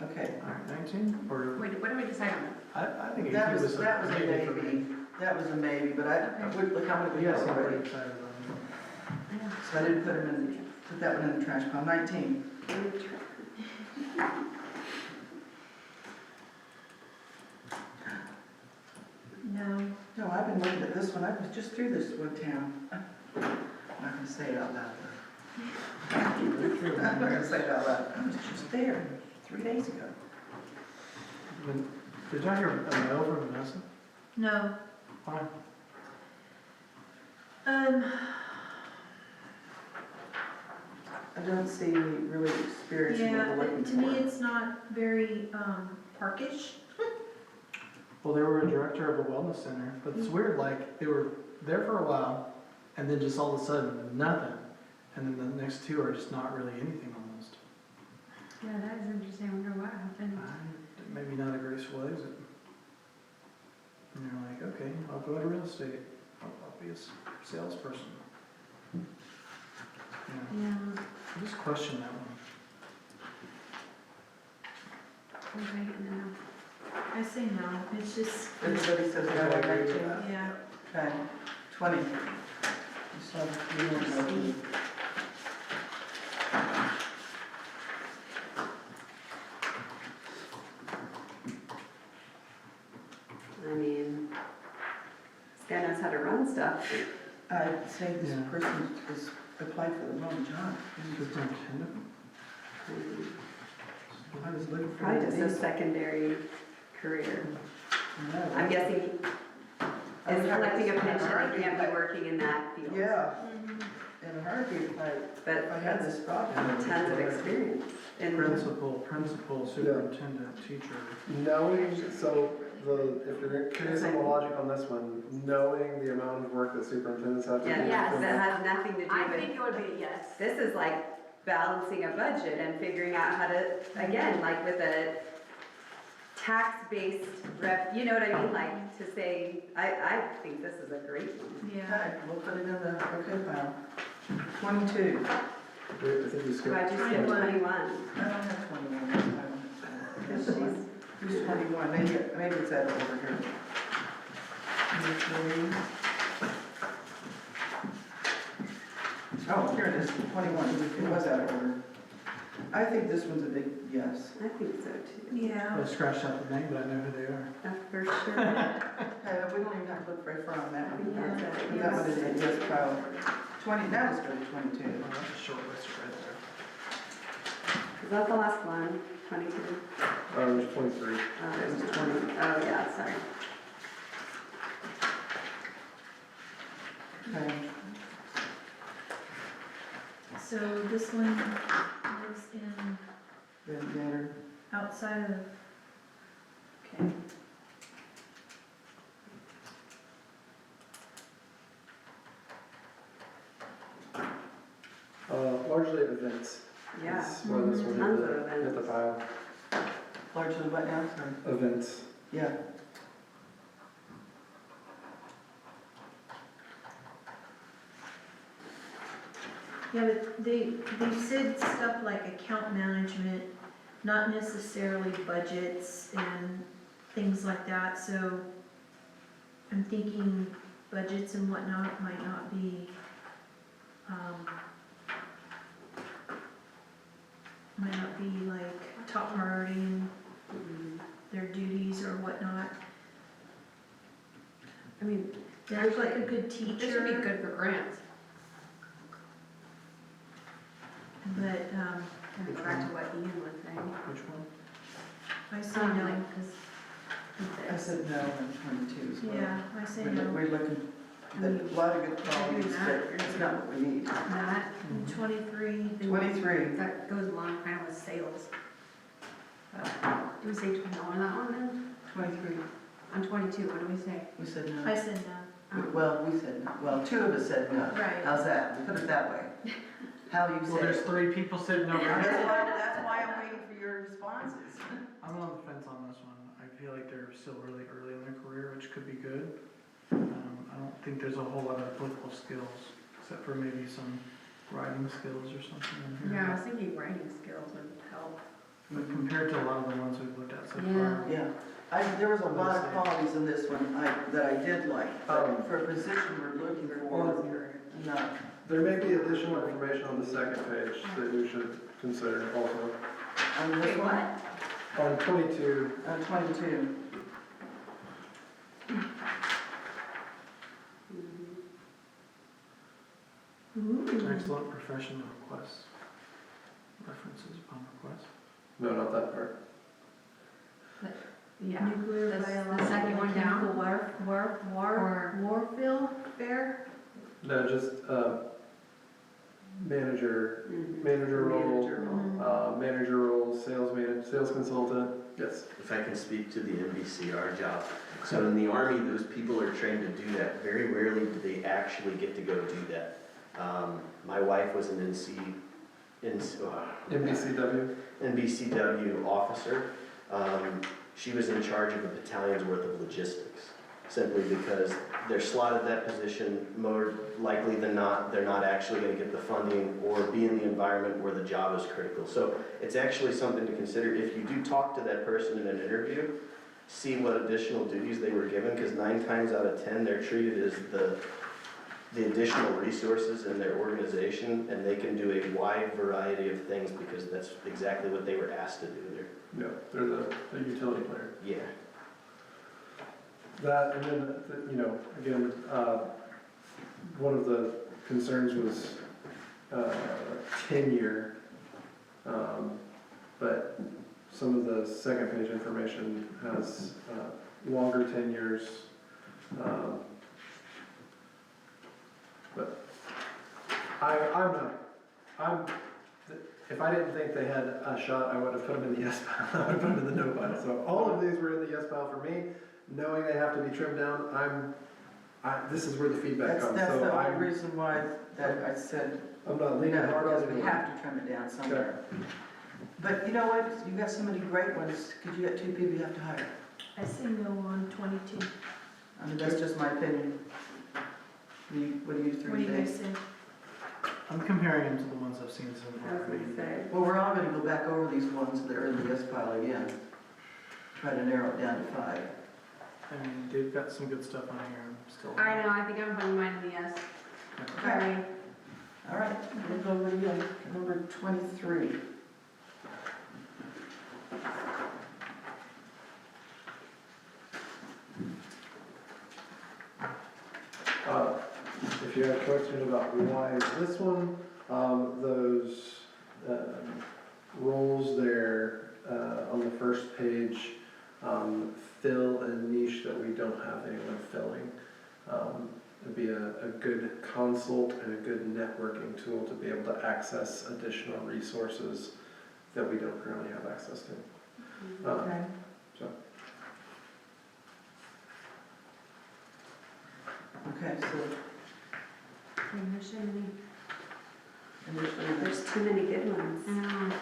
Okay. All right, 19, or, Wait, what do we decide on? I think 18 That was was a maybe for me. maybe, that was a maybe, but I would, look how many we You guys have seem pretty already. excited about it. So I didn't put him in, put that one in the trash pile. 19, No, no, I've been looking at this one, I was just through this one town. I'm not gonna say it out loud though. I'm not gonna say it out loud, I was just there 3 days ago. Did y'all hear a no from Vanessa? no. Why? I don't see any really experience in what Yeah, we're looking to me, for. it's not very, parkish. Well, they were a director of a wellness center, but it's weird, like, they were there for a while, and then just all of a sudden, nothing. And then the next two are just not really anything almost. Yeah, that is interesting, I wonder what happened. Maybe not a graceful exit. And you're like, okay, I'll go to real estate, I'll be a salesperson. Yeah, Yeah. I just question that one. Okay, no. I say no, it's just, Everybody says no on 19? yeah. Okay, 20. You saw the motion. I mean, this guy knows how to run stuff. I'd say this Yeah. person is applied for the wrong job. Superintendent? I was looking for. Probably just a these. secondary career. No. I'm guessing he I would is have collecting a this in pension, he heartbeat, can't be but- working in that field. Yeah, in a heartbeat, if I But had this problem. tons of experience. And Principal, superintendent, teacher. Knowing, so if you're curious on the logic on this one, knowing the amount of work that superintendents have to do. yeah, that has nothing to do I with, think it would be a yes. this is like balancing a budget and figuring out how to, again, like with a tax-based you know what I mean? Like to say, I think this is a great one. Yeah. Okay, we'll put it in the okay pile. 22. Wait, I think you skipped. Why'd you say 21? I don't have 21 this time. Because she's, Who's 21? Maybe it's that over here. Oh, here it is, 21. It was out of order. I think this one's a big yes. I think so too. Yeah. I scratched out the name, but I know who they are. For sure. Okay, we don't even have to look very far on that one. Yeah. Put that one in the yes pile. 20, now let's go to 22. Oh, that's a short list right there. Is that the last one? 22? There's 23. Oh, there's 20. Oh, yeah, sorry. Okay. So this one lives in, Then better. outside of, okay. Largely events. Yeah. Is where this one Tons hit of the, hit the events. pile. Largely what now? Sorry. Events. Yeah. Yeah, but they said stuff like account management, not necessarily budgets and things like that, so I'm thinking budgets and whatnot might not be, like top priority in their duties or whatnot. I mean, There's like a good teacher. this would be good for grants. But, Kind of go back to what Ian was saying. Which one? I say no. I said no on 22 as well. Yeah, I say We're no. looking at a lot of good qualities, but it's not what we need. That, And 23, 23, that goes along kind of with sales. Do we say no on that one then? 23, On 22, what do we say? we said no. I said no. Well, we said no. Well, two of us said no. Right. How's that? We put it that way. How you Well, say there's it. 3 people sitting over That's there. why I'm waiting for your responses. I'm on the fence on this one. I feel like they're still really early in their career, which could be good. I don't think there's a whole lot of applicable skills, except for maybe some writing skills or something in here. Yeah, I was thinking writing skills would help. But compared to a lot of the ones we've looked at so Yeah. far. Yeah, there was a lot of qualities in this one that I did like, but for a position we're looking for, no. There may be additional information on the second page that you should consider also. On this Wait, one, what? On 22, on 22, Ooh. Excellent professional requests. References upon request. no, not that part. Yeah. Nuclear, The biological, second one down? chemical, Or- warfare. No, just manager manager role, role. manager role, sales consultant, yes. If I can speak to the NBCR job. So in the Army, those people are trained to do that. Very rarely do they actually get to go do that. My wife was an NBCW officer. She was in charge of a battalion's worth of logistics, simply because they're slotted that position, more likely than not, they're not actually gonna get the funding or be in the environment where the job is critical. So it's actually something to consider. If you do talk to that person in an interview, see what additional duties they were given, because 9 times out of 10, they're treated as the additional resources in their organization, and they can do a wide variety of things because that's exactly what they were asked to do. Yeah, they're the utility player. Yeah. That, and then, again, one of the concerns was tenure, but some of the second page information has longer tenures. But if I didn't think they had a shot, I would have put them in the yes pile. I would have put them in the no pile. So all of these were in the yes pile for me. Knowing they have to be trimmed down, this is where the feedback comes. That's So the only I'm reason why that I said not no, leaning hard on because we it. have to trim it down somewhere. But you know what, you got so many great ones, because you got 2 people you have to hire. I say no on 22. I mean, that's just my opinion. What do you What do three you guys think? say? I'm comparing them to the ones I've seen so I far. was gonna say. Well, we're all gonna go back over these ones that are in the yes pile again. Try to narrow it down to 5. I mean, they've got some good stuff on here. I'm still. I know, I think I'm putting mine in the yes. Okay. Sorry. All right, we'll go with number 23. If you have questions about why is this one, those roles there on the first page fill a niche that we don't have anyone filling. It'd be a good consult and a good networking tool to be able to access additional resources that we don't currently have access to. Okay. So. Okay, so There's so many. initially, There's too many good ones. I know.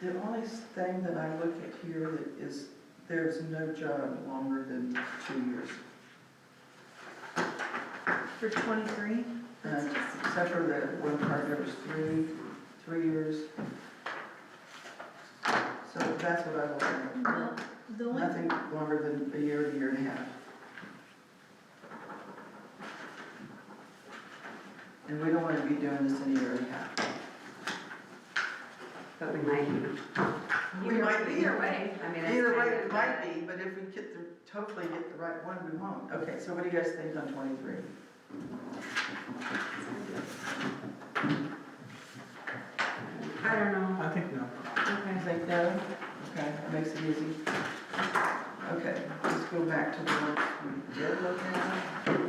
the only thing that I look at here that is, there's no job longer than 2 years. For 23? Except for the one part, there was 3 years. So that's what I was saying. Well, the only, Nothing longer than a year and a half. And we don't want to be doing this in a year and a half. But we might be. We might be. Either way. I mean, it's Either way, kind it of, might be, but if we get hopefully get the right one, we won't. Okay, so what do you guys think on 23? I don't know. I think no. You Okay. think no? Okay, that makes it easy. Okay, let's go back to the ones we did look at.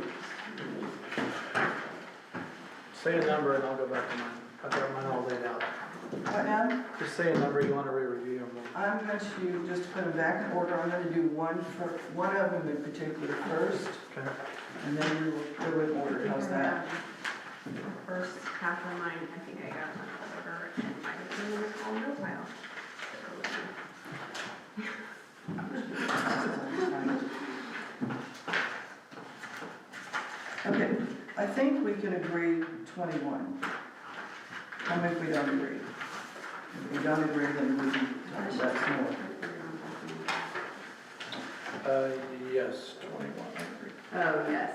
Say a number and I'll go back to mine. I've got mine all laid out. What now? Just say a number you want to re-review and we'll. I'm going to just put them back in order. I'm going to do one of them in particular first, Okay. and then we'll go in order. How's that? First half of mine, I think I got one over and might have been in the small note pile. Okay, I think we can agree 21. Tell me if we don't agree. If we don't agree, then we can talk about some more. Yes, 21, I agree. oh, yes,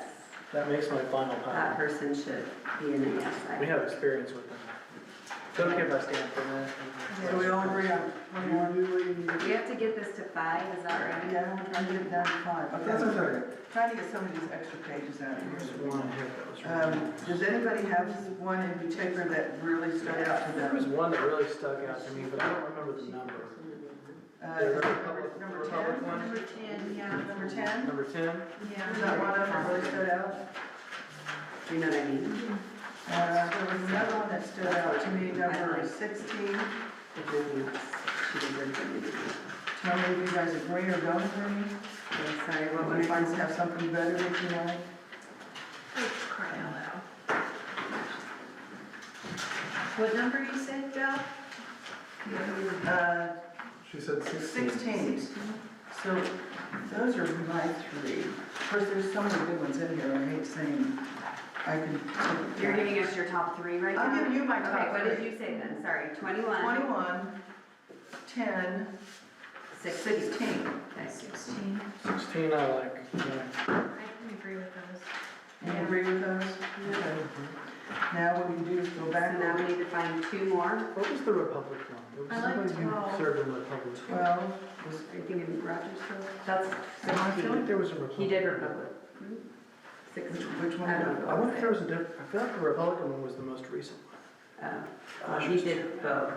That makes my final that pass. person should be in the yes. We have experience with them. It's okay if I stand for that. So we all agree on 21? We have to get this to 5, is that right? Yeah, we're trying to get it down to 5. That's Okay, okay. trying to get some of these extra pages out of There's here. one hit that was really. Does anybody have one in particular that really stood out to There was them? one that really stuck out to me, but I don't remember the number. Number 10? number 10, yeah, Number 10? Number 10? yeah. Is that one of them that really stood out? Do you know what I mean? There was another one that stood out to me, number 16. If you're in yes, she deserves it. Tell me if you guys agree or don't agree. Sorry, what What was if I have something better that you like? Oh, cry out loud. What number you said, Val? She said 16. 16. So those are my 3. Of course, there's so many good ones in here, I hate saying, I can. You're giving us your top 3 right now? I'm giving you my Okay, top what 3. did you say then? Sorry, 21. 21, 10, 16. Okay. 16. 16 I like. Yeah. I can agree with those. You agree with those? Okay. Now what we can do is go So back now to we need to find 2 more. What was the Republic one? There was I like somebody who 12. served in the Republic. 12. Are you thinking Rogersville? That's I feel like 16. there was a Republic. He did Republic. 16. Which one? I don't know. I wonder if there was a different, I feel like the Republican one was the most recent one. He did both.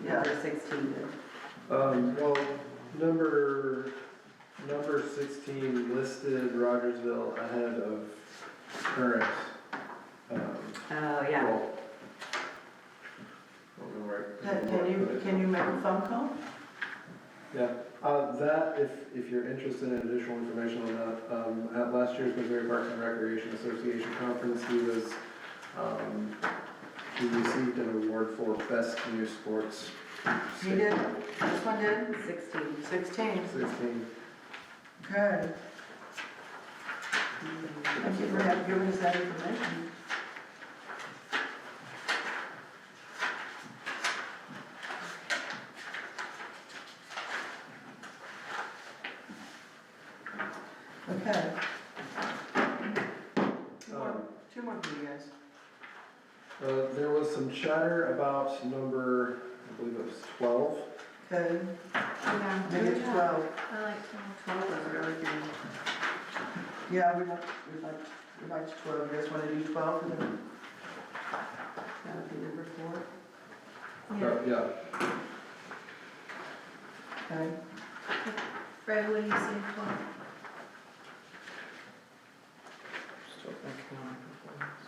Yeah. Number 16 did. Well, number 16 listed Rogersville ahead of current, Oh, yeah. well, I don't know where. Can you make a phone call? Yeah, that, if you're interested in additional information on that, at last year's Missouri Parks and Recreation Association conference, he received an award for Best New Sports. He did? This one did? 16. 16. 16. Okay. Thank you for giving us that information. Okay. Two more for you guys. There was some chatter about number, I believe it was 12. Okay, Yeah. maybe it's 12. I like 12. 12 was really good. Yeah, we'd like 12. You guys want to do 12 for them? That would be number 4. Yeah. Yeah. Okay. Fred, what do you say, 12? Still thinking on performance.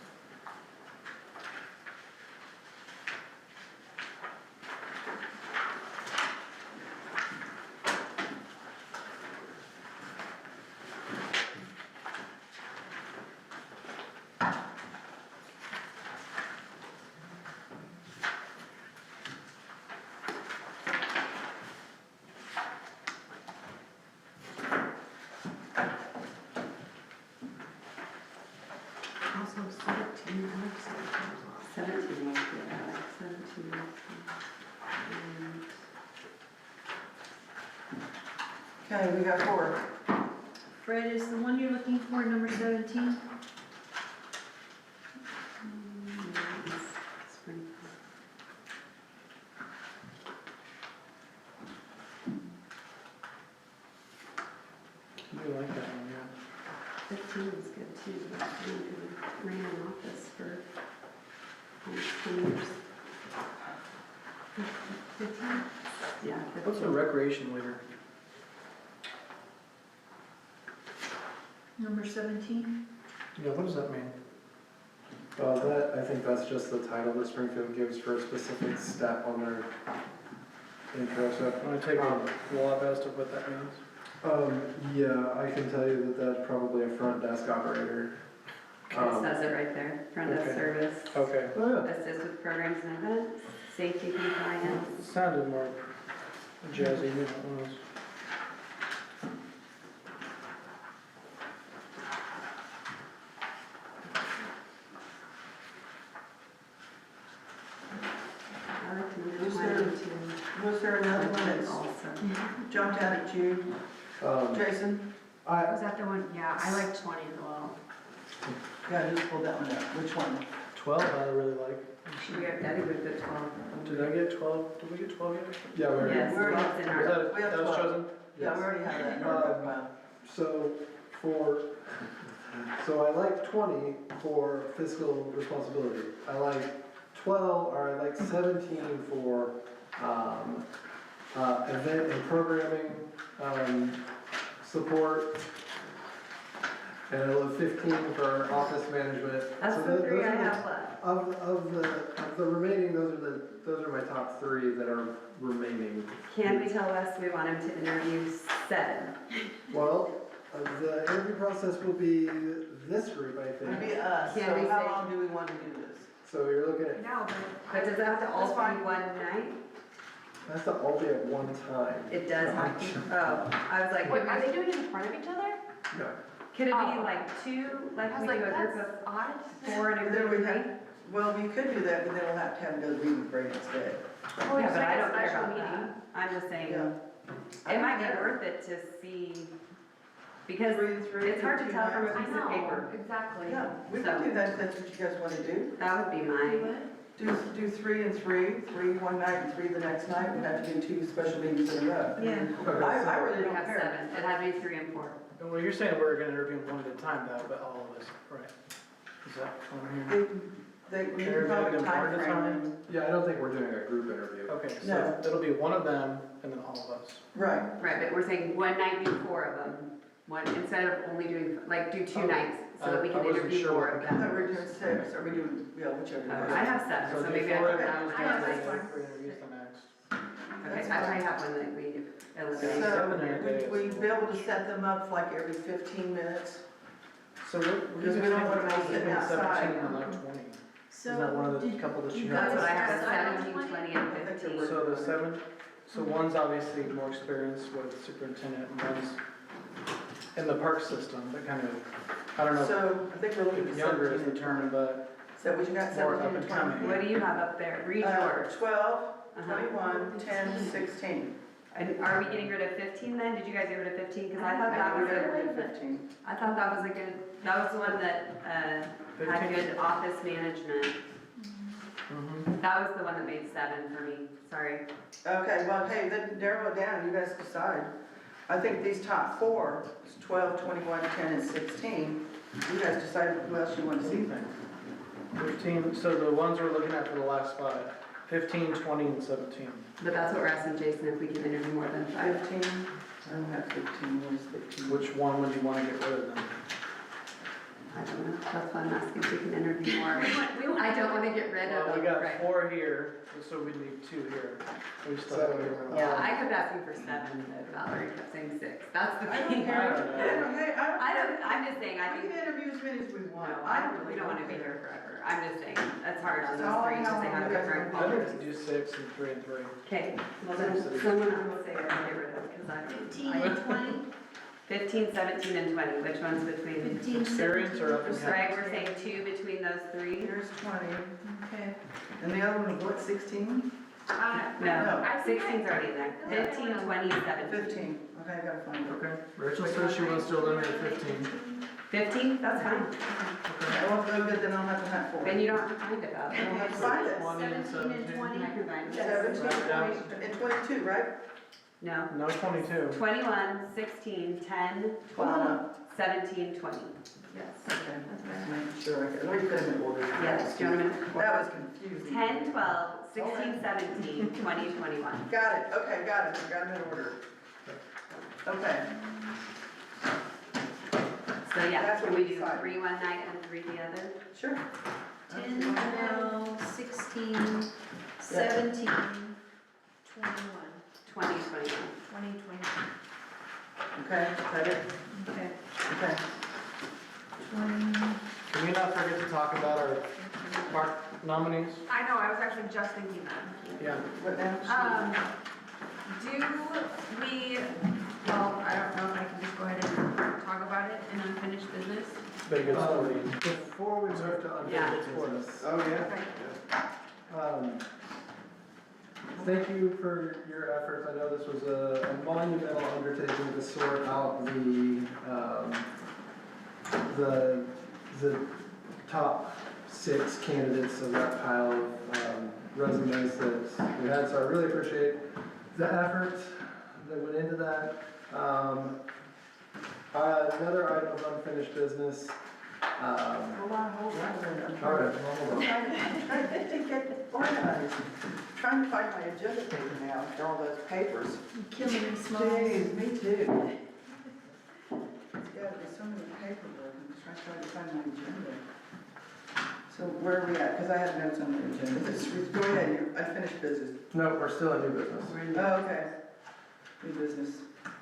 Okay, we got 4. Fred, is the one you're looking for number 17? I do like that one, yeah. 15 is good too. I ran an office for almost 10 years. 15? Yeah. What's a 15. recreation leader? Number 17? Yeah, what does that mean? That, I think that's just the title that Springfield gives for a specific step on their intro, so. Want to take a look as to what that means? Yeah, I can tell you that that's probably a front desk operator. It says it right there, front desk Okay. service, Okay. Oh, yeah. assist with programs and events, safety compliance. It sounded more jazzy than it was. I like to know Is why there- I do too. Was there another one that's Also. jumped out at you, Jason? Was that the one? Yeah, I like 20 as well. Yeah, just pull that one up. Which one? 12 I really like. We have Daddy with the 12. Did I get 12? Did we get 12 yet? Yeah, we're. Yes, We're- it's in Was our, that, We have that was 12. chosen? Yeah, we already have that in our profile. So I like 20 for fiscal responsibility. I like 12, or I like 17 for, event and programming, support. And I love 15 for office management. that's So the those 3 I are the- have left. Of the remaining, those are my top 3 that are remaining. Can we tell Wes we want him to interview 7? Well, the interview process will be this group, I It'll think. be us, Can we so how say- long do we want to do this? So you're looking at, No, But does it have to all That's be fine. one night? that's to all be at one time. It does have to, oh, I was like, Wait, are they doing it in front of each other? No. could it be Oh. like 2, I like was we do like, a group that's of odd. 4 and a Then group we of have, 3? well, we could do that, but then we'll have to have another meeting break instead. Oh, Yeah, it's but like I a don't care special about meeting. that. I'm just saying, Yeah. it might be worth it to see, because it's hard to tell from a I piece of paper. know, exactly. Yeah, we So- can do that if that's what you guys want to do. That would be my, Do 3 and 3, 3 one night and 3 the next night. We have to do 2 special meetings in a row. Yeah. Okay, I so- really we don't have care. 7, it had to be 3 and 4. Well, you're saying we're gonna interview them one at a time though, but all of us, right? Is that what I'm hearing? We Interviewing can probably them one time at a frame time? them. Yeah, I don't think we're doing a group interview. Okay, No. so it'll be one of them and then all of us. Right. Right, but we're saying one night do 4 of them, one, instead of only doing, like, do 2 Oh, nights, so that we I can wasn't interview sure more what of I them. thought we were doing 6, or we doing, yeah, whichever. I have 7, so do maybe I four put of that them, one. I know, that's Okay, fine. three interviews the next. I have one that we eliminated. So, would we be able to set them up like every 15 minutes? So what, Because we don't want them all sitting outside. 17 and like 20. So Is that one of the did couple that you you That's have? what I have, Decide on 17, 20? 20, and 15. So the 7, so one's obviously more experienced with superintendent and one's in the park system, but kind of, I don't know So, I think we're looking if at younger 17 is the and term, 20. but So what you got, more 17 up and and 20? coming. What do you have up there? Read yours. 12, Uh-huh. 21, 10, 16. And are we getting rid of 15 then? Did you guys get rid of 15? Because I thought I that was got a, rid of 15. I thought that was a good, that was the one that, had 15? good office management. Mhm. That was the one that made 7 for me, sorry. Okay, well, hey, then narrow it down, you guys decide. I think these top 4, 12, 21, 10, and 16, you guys decide who else you want to see. 15, so the ones we're looking at for the last 5, 15, 20, and 17. But that's what we're asking Jason, if we can interview more than 5. 15, I don't have 15, where's 15? Which one would you want to get rid of then? I don't know, that's why I'm asking if we can interview more. We want I don't want to get rid of Well, we them, got right? 4 here, so we need 2 here. We still have. Yeah, I kept asking for 7, but Valerie kept saying 6. That's the I don't thing. care. I don't know. Hey, I don't, I'm just saying, I We think, can interview as many as we want. no, we don't want to be here forever. I'm just saying, that's hard on So those 3 because how they have long you guys different want I to think qualities. to do 6 and 3 and 3. Okay, well then, someone else say it, get rid of, because I don't. 15 and 20? 15, 17, and 20, which one's between? 15, Experience or up and coming? Right, we're saying 2 between those 3. Here's 20, Okay. and the other one, what, 16? No, I think 16's already in there. 15, 20, 17. 15, okay, I gotta find it. Okay, Rachel says she wants to eliminate 15. 15, that's fine. I won't go good, then I'll have to hunt for Then it. you don't have to find it, I don't though. have to find it. 20 and 17 and 17. 20. I can find it. 17, 20, and 22, right? No. No, 22. 21, 16, 10, Hold on. 12, 17, 20. Yes. Okay, That's just right. making sure, let me put them in order. Yes, do you want a minute? That was confusing. 10, 12, 16, 17, 20, 21. Got it, okay, got it, got them in order. Okay, So yeah, That's what can we we do decided. 3 one night and 3 the other? sure. 10, 12, 16, 17, 21, 20, 21. 20, 21. Okay, is that it? Okay. Okay. 20. Can we not forget to talk about our park nominees? I know, I was actually just thinking that. Yeah. What now? Do we, well, I don't know if I can just go ahead and talk about it in unfinished business. Very good story. Before we move to Yeah. unfinished business, Oh, yeah? Okay. thank you for your efforts. I know this was a monumental undertaking to sort out the top 6 candidates of that pile of resumes that we had, so I really appreciate the effort that went into that. Another item of unfinished business. Hold on. All right, hold on. I'm trying to get organized. Trying to find my agenda paper now, after all those papers. You're killing me, Smalls. Jeez, me too. There's gotta be so many paperwork, I'm just trying to find my agenda. So where are we at? Because I have notes on the agenda. Go ahead, unfinished business. No, we're still in new business. Oh, okay. New business.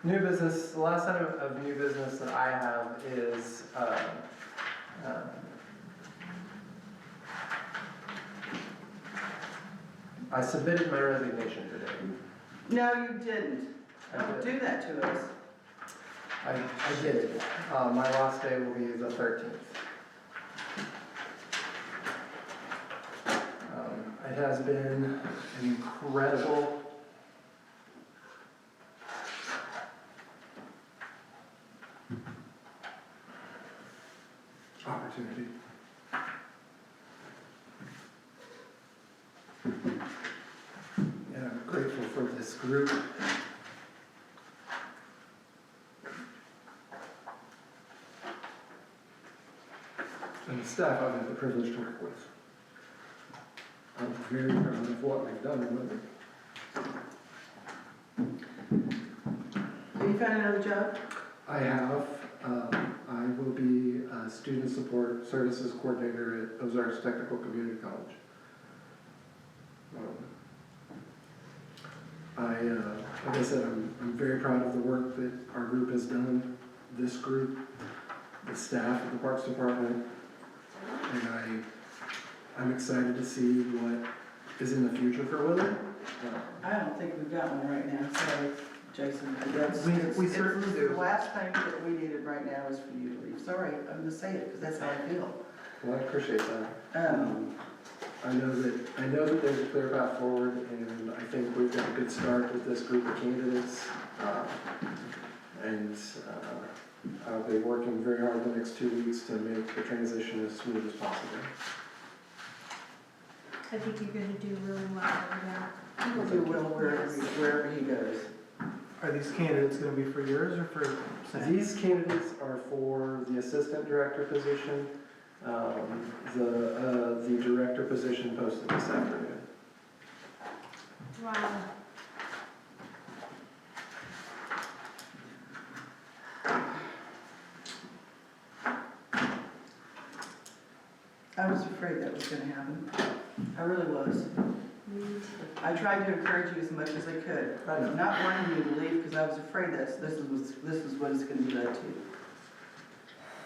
New business, the last item of new business that I have is, I submitted my resignation today. No, you didn't. I Don't did. do that to us. I did it. My last day will be the 13th. It has been an incredible opportunity. And I'm grateful for this group. And the staff I've had the privilege to work with. I'm very proud of what we've done with it. Have you found another job? I have, I will be a student support services coordinator at Ozarks Technical Community College. Like I said, I'm very proud of the work that our group has done, this group, the staff of the Parks Department, and I'm excited to see what is in the future for Willard. I don't think we've got one right now, sorry, Jason. That's- We it's- certainly it's do. The last thing that we needed right now is for you to leave. Sorry, I'm gonna say it, because that's how I feel. Well, I appreciate that. I know that there's a clear path forward, and I think we've got a good start with this group of candidates. And I'll be working very hard the next 2 weeks to make the transition as smooth as possible. I think you're gonna do really well over there. He will do well wherever he goes. Are these candidates gonna be for yours or for Sam? These candidates are for the assistant director position, the director position posted this afternoon. Wow. I was afraid that was gonna happen. I really was. I tried to encourage you as much as I could. I know. Not wanting you to leave, because I was afraid this is what it's gonna be led to.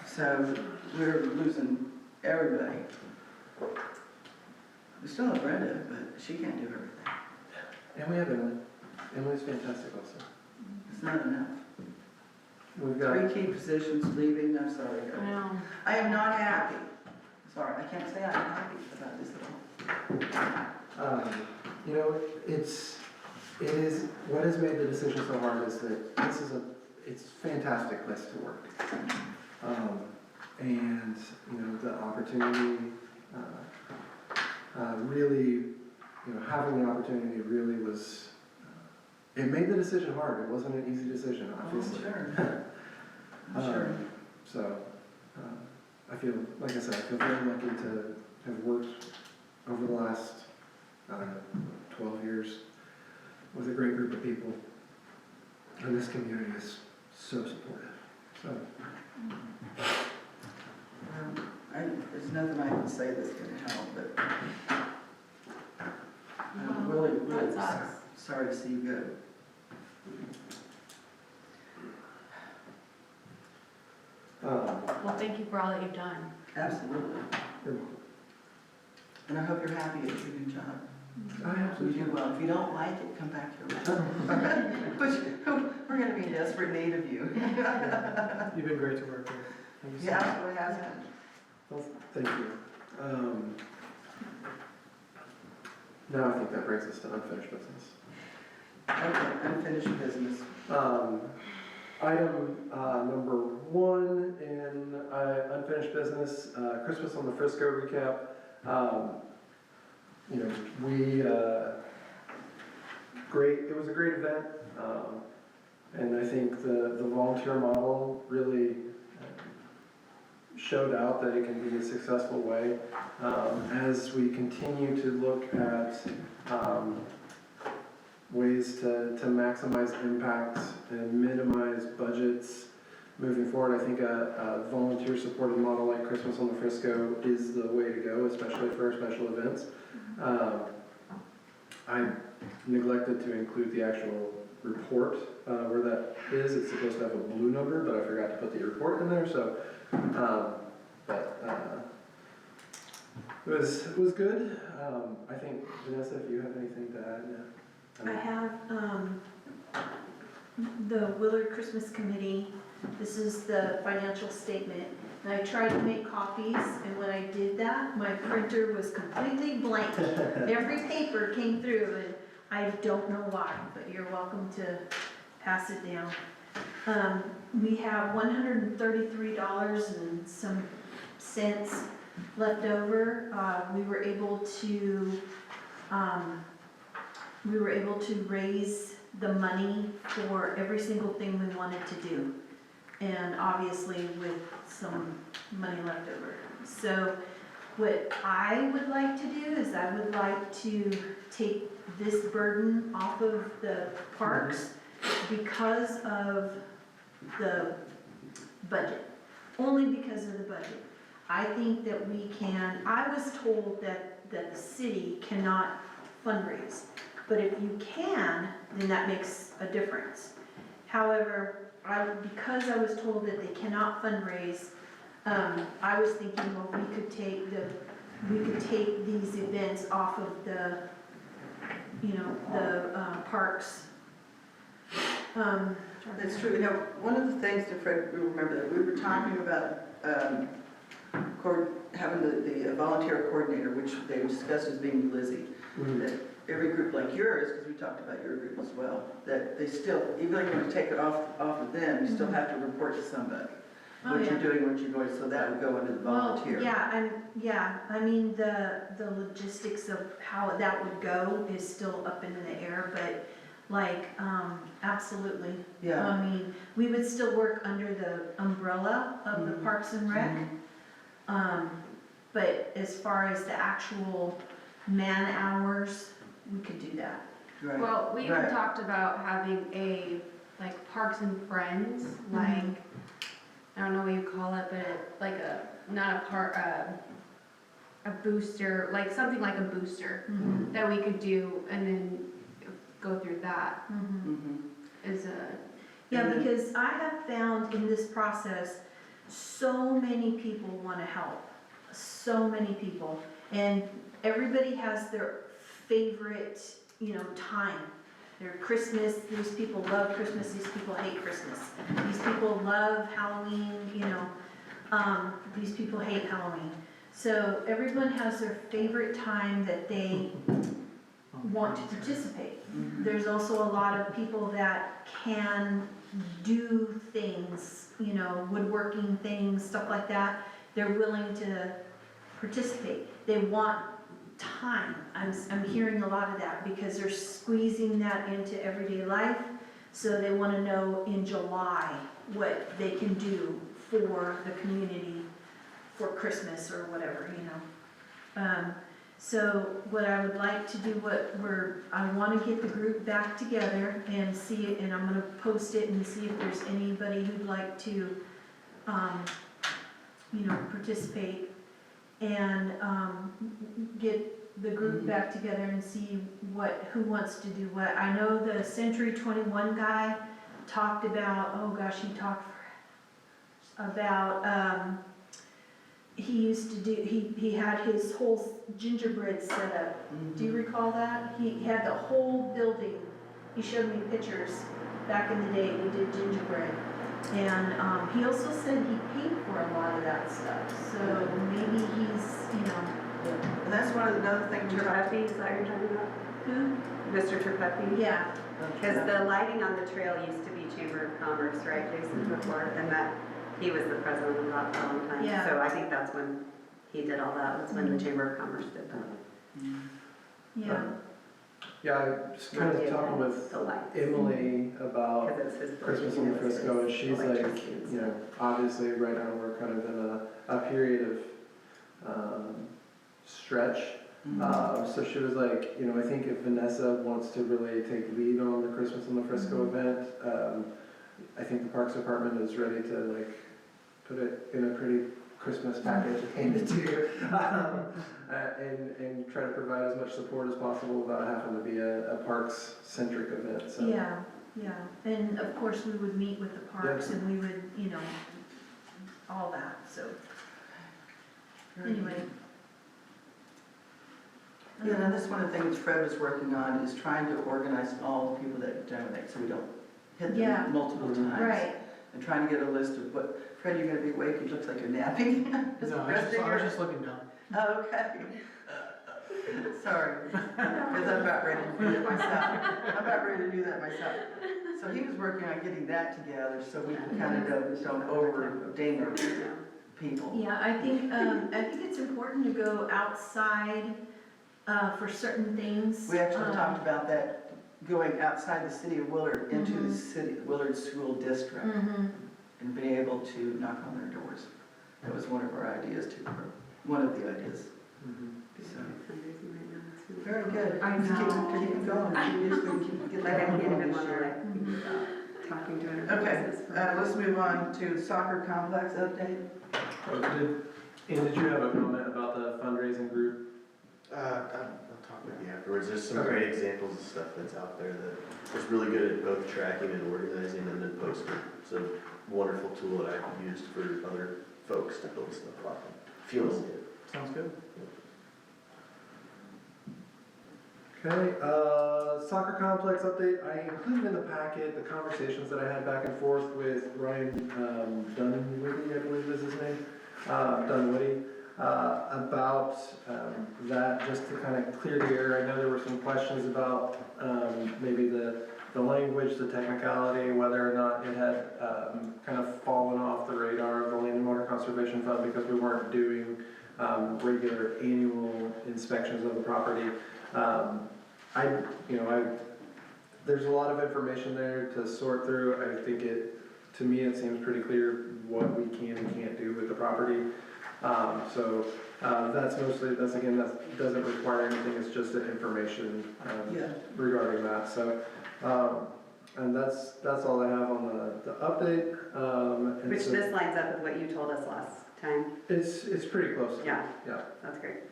So, we're losing everybody. We still have Brenda, but she can't do everything. And we have Emily. Emily's fantastic also. It's not enough. We've got, 3 key positions leaving, I'm sorry. I know. I am not happy. Sorry, I can't say I'm happy about this at all. You know, what has made the decision so hard is that it's a fantastic place to work. And, you know, the opportunity, really, you know, having the opportunity really was, it made the decision hard. It wasn't an easy decision, obviously. I'm sure. So, I feel, like I said, I feel very lucky to have worked over the last, 12 years with a great group of people. And this community is so supportive, so. There's nothing I can say that's gonna help, but I'm really, really sorry to see you go. Well, thank you for all that you've done. Absolutely. And I hope you're happy at your new job. I You absolutely do well. If you don't like it, come back here. We're gonna be in desperate need of you. You've been great to work with. Thank you so You much. absolutely have been. Well, thank you. Now I think that brings us to unfinished business. Okay, unfinished business. Item number 1 in unfinished business, Christmas on the Frisco recap. You know, it was a great event, and I think the volunteer model really showed out that it can be a successful way. As we continue to look at ways to maximize impact and minimize budgets moving forward, I think a volunteer-supported model like Christmas on the Frisco is the way to go, especially for our special events. I neglected to include the actual report where that is. It's supposed to have a blue number, but I forgot to put the report in there, so, it was good. I think, Vanessa, if you have anything to add, I have, the Willard Christmas Committee, this is the financial statement, and I tried to make copies, and when I did that, my printer was completely blank. Every paper came through, and I don't know why, but you're welcome to pass it down. We have $133 and some cents left over. We were able to raise the money for every single thing we wanted to do, and obviously with some money left over. So what I would like to do is I would like to take this burden off of the parks because of the budget, only because of the budget. I think that we can, I was told that the city cannot fundraise. But if you can, then that makes a difference. However, because I was told that they cannot fundraise, I was thinking, well, we could take these events off of the, parks. That's true. You know, one of the things to Fred, remember that we were talking about having the volunteer coordinator, which they discussed as being Lizzie. That every group like yours, because we talked about your group as well, that they still, even though you want to take it off of them, you still have to report to somebody. What you're doing, so that would go under the volunteer. Well, I mean, the logistics of how that would go is still up in the air, but absolutely. Yeah. I mean, we would still work under the umbrella of the Parks and Rec. But as far as the actual man hours, we could do that. Right. Well, we even Right. talked about having a, like, Parks and Friends, like, I don't know what you call it, but like not a park, a booster, like something like a booster that we could do and then go through that as a. Yeah, because I have found in this process, so many people want to help, so many people. And everybody has their favorite, time. Their Christmas, these people love Christmas, these people hate Christmas. These people love Halloween, these people hate Halloween. So everyone has their favorite time that they want to participate. There's also a lot of people that can do things, you know, woodworking things, stuff like that. They're willing to participate. They want time. I'm hearing a lot of that because they're squeezing that into everyday life. So they want to know in July what they can do for the community for Christmas or whatever, you know. So what I would like to do, I want to get the group back together and see it, and I'm going to post it and see if there's anybody who'd like to, you know, participate and get the group back together and see who wants to do what. I know the Century 21 guy talked about, oh gosh, he talked about, he used to do, he had his whole gingerbread set up. Do you recall that? He had the whole building. He showed me pictures back in the day. He did gingerbread. And he also said he paid for a lot of that stuff. So maybe he's, you know. And that's another thing we talked. Turpepi, is that what you're talking about? Who? Mr. Turpepi? Yeah. Because the lighting on the trail used to be Chamber of Commerce, right, Jason, before, and that, he was the president of that for a long time. Yeah. So I think that's when he did all that, was when the Chamber of Commerce did that. Yeah. Yeah, I was kind of talking with The lights. Emily about Because it's his. Christmas in Frisco, and she's like, electricity and you know, stuff. obviously right now we're kind of in a period of stretch. So she was like, you know, I think if Vanessa wants to really take lead on the Christmas in the Frisco event, I think the Parks Department is ready to like put it in a pretty Christmas package and hand it to you, and try to provide as much support as possible without having to be a parks-centric event, so. Yeah, yeah. And of course, we would meet with the parks and we would, you know, all that, so. Anyway. Yeah, and that's one of the things Fred was working on, is trying to organize all the people that donate, so we don't hit Yeah. them multiple times. Right. And trying to get a list of what, Fred, you're gonna be awake, it looks like you're napping. Is No, it I resting was or- just looking down. Oh, okay. Sorry, because I'm about ready to do it myself. I'm about ready to do that myself. So he was working on getting that together, so we can kind of don't over-ding people. Yeah, I think it's important to go outside, for certain things. We actually talked about that, going outside the city of Willard into the Willard School District Mhm. and being able to knock on their doors. That was one of our ideas too, or one of the ideas. So, very good. I Just keep- know. Keep it going. Get Like I that can't going even this want to year. like think about talking to her. Okay, let's move on to soccer complex update. Did you have a comment about the fundraising group? I'll talk with you afterwards. There's some great examples of stuff that's out there that is really good at both tracking and organizing and then posting. It's a wonderful tool that I've used for other folks to build stuff up. Feels good. Sounds good. Okay, soccer complex update. I included in the packet the conversations that I had back and forth with Ryan Dunwoody, I believe is his name, Dunwoody, about that, just to kind of clear the air. I know there were some questions about maybe the language, the technicality, whether or not it had kind of fallen off the radar of the Land and Water Conservation Fund because we weren't doing regular annual inspections of the property. There's a lot of information there to sort through. I think to me, it seems pretty clear what we can and can't do with the property. That doesn't require anything, it's just the information regarding that. So, and that's all I have on the update. And Which so this lines up with what you told us last time. it's pretty close. Yeah. Yeah. That's great.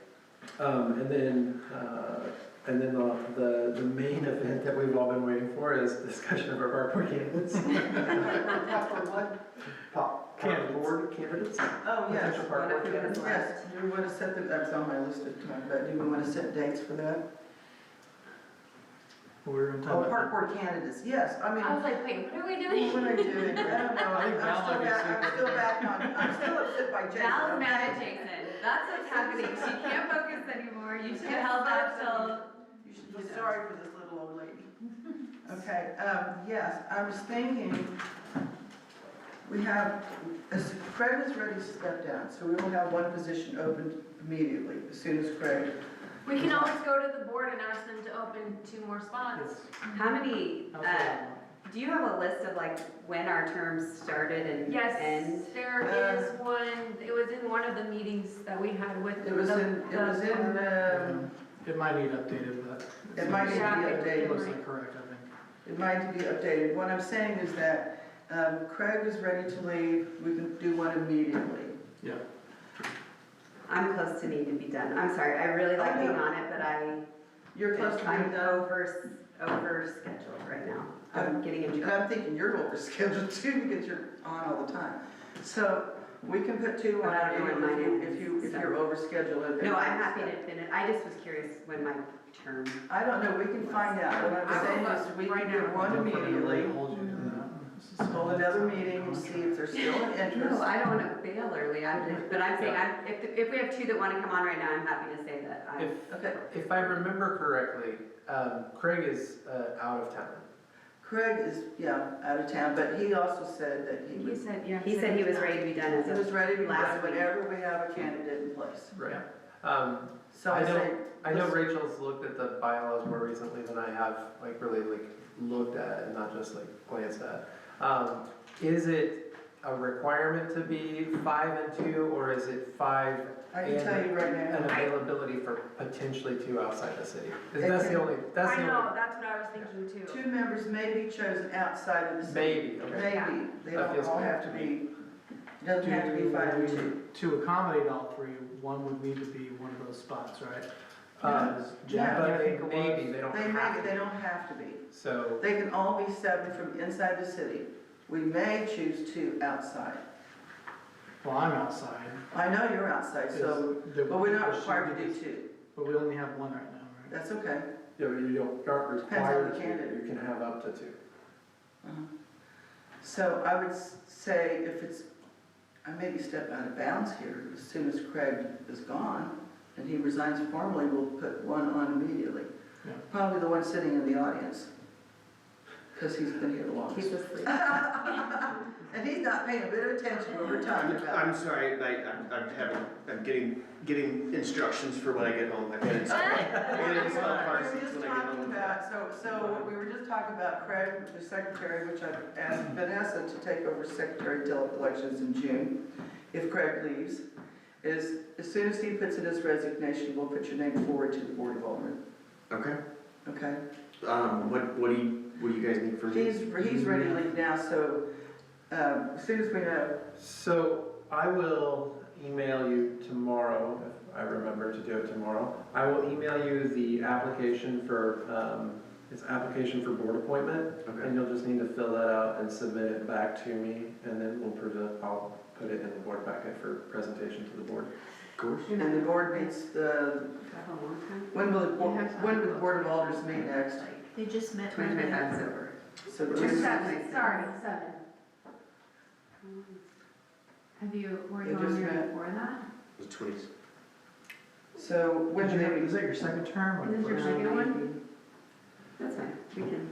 And then the main event that we've all been waiting for is discussion of our park board candidates. Board candidates? Oh, yes. Potential park board candidates. Yes, do we want to set that's on my list of time, but do we want to set dates for that? We're in Oh, time. park board candidates, yes, I mean. I was like, wait, what are we doing? What am I doing? I don't know, I think Val might be I'm still back on, I'm still upset by Jason. Val's mad okay? at Jason. That's what's happening. She can't focus anymore. You should have held that till You should feel sorry for this little old lady. Okay, yes, I was thinking, we have, as Craig is ready to step down, so we will have one position open immediately, as soon as Craig. We can always go to the board and ask them to open 2 more spots. How many, Outside. do you have a list of like when our terms started and end? Yes, there is one, it was in one of the meetings that we had with. It was in, It might need updated, but. it might need to be Yeah, It updated. looks like correct, I think. It might need to be updated. What I'm saying is that Craig is ready to leave, we can do one immediately. Yeah. I'm close to need to be done. I'm sorry, I really like being on it, but You're close to I'm being done. over scheduled right now. I'm getting in And trouble. I'm thinking you're overscheduled too, because you're on all the time. So we can put 2 But I on don't know when mine if ends, you're overscheduled. No, I'm happy to finish. I just was curious when my term. I don't know, we can find out. What I'm saying is we can do one immediately, Hold you to that. hold another meeting and see if there's still an No, interest. I don't want to bail early, but I'm saying, if we have 2 that want to come on right now, I'm happy to say that I. Okay, If I remember correctly, Craig is out of town. Craig is, out of town, but he also said that he He was, said, yeah. He said he was ready to be done as he of was ready to be last done week. whenever we have a candidate in place. Right. So I I know- say, I know Rachel's looked at the bylaws more recently than I have, like, really, like, looked at and not just, like, glanced at. Is it a requirement to be 5 and 2, or is it 5 I can tell you right and now, availability for potentially 2 outside the city? It That's the can- only, that's I the know, only, that's what I was thinking too. 2 members may be chosen outside of the city. maybe, okay. Maybe, they That don't feels all fair have to to be, it doesn't have to be 5 and 2. To accommodate all 3, one would need to be one of those spots, right? Yeah, But I they think it maybe, was. they don't They have may, to. they don't have to be. So, They can all be 7 from inside the city. We may choose 2 outside. Well, I'm outside. I know you're outside, so, but we're not required to do 2. But we only have one right now, right? That's okay. yeah, but you aren't Depends on required the to, candidate. you can have up to 2. So I would say if it's, I maybe step out of bounds here, as soon as Craig is gone and he resigns formally, we'll put 1 on immediately. Yeah. Probably the one sitting in the audience, because he's been here the Keep longest. asleep. And he's not paying a bit of attention to what we're talking about. I'm sorry, I'm getting instructions for when I get home. I'm gonna install car We were seats just when I get talking home. about, so we were just talking about Craig, the secretary, which I've asked Vanessa to take over secretary until elections in June, if Craig leaves, is as soon as he puts in his resignation, we'll put your name forward to the Board of Aldermen, Okay. okay? What do you guys need from me? He's ready to leave now, so, as soon as we know, So I will email you tomorrow, if I remember to do it tomorrow. I will email you the application for, it's application for board appointment. Okay. And you'll just need to fill that out and submit it back to me, and then I'll put it in the board packet for presentation to the board. Of course. and the board meets the, Have a long time. when will the Board of Alders meet next? They just met Monday. 2025 is over. So Or Tuesday. 7, sorry, 7. Were you They just on there met. before that? It was 20s. So when do they meet? Is that your second term or Is this your first? second one? That's fine, we can.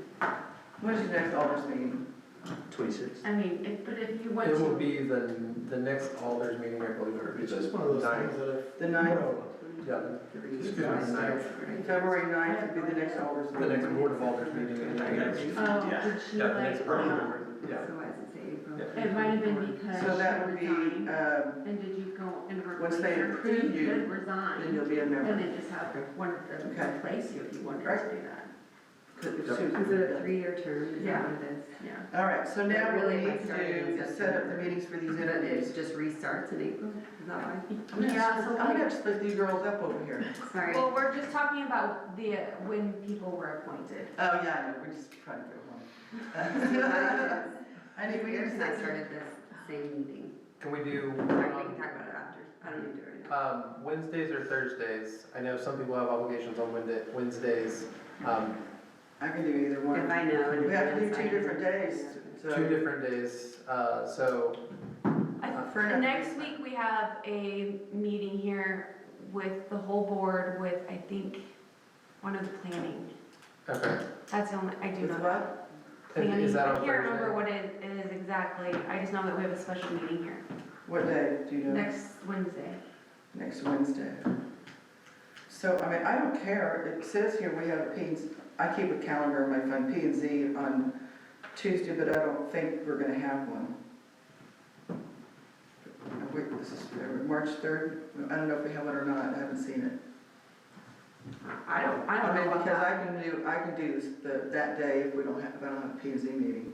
When's your next Alders meeting? 26. I mean, but if you want It will to, be the next Alders meeting, I believe it will be It's the just one of those 9th. things that if. The 9th? No, yeah, excuse me, the 9th. February 9th would be the next Alders The meeting. next Board of Alders meeting in the next. oh, did she Yeah, the like, next Board of Alders, yeah. So why does it say April? Yeah. it might have been because So that would she be, resigned, then and did you go and once replace they her? approve you, could resign, you'll be a and member. then just have one of them Okay. replace you if you wanted Right. to do that. As soon as Is we it do a 3-year term? Is Yeah. that what it is? Yeah. All right, so now what we Really, need like, to starting in do is set up the September. meetings for these But it interviews. just restarts in April? Is that why? Yeah, so I'm gonna like, split these girls up over here. Sorry. well, we're just talking about when people were appointed. Oh, yeah, I know, we're just trying to go home. I need, we Years need since I to started this same meeting. Can we do, Sorry, we can talk about it after. I don't need to do it right now. Wednesdays or Thursdays? I know some people have obligations on Wednesdays. I can do either one. If I know. in We have to do advance, 2 I can- different days, so. 2 different days, so, For now. Next week, we have a meeting here with the whole board with, I think, one of the planning. Okay. That's the only, I do With know what? that. And Planning, is that I on can't remember Thursday? what it is exactly, I just know that we have a special meeting here, What day, do you know? next Wednesday. Next Wednesday. So, I mean, I don't care, it says here we have a P&Z, I keep a calendar on my phone, P&Z on Tuesday, but I don't think we're gonna have one. Wait, this is March 3rd, I don't know if we have it or not, I haven't seen it. I don't know I mean, about because that. I can do this, that day if I don't have a P&Z meeting.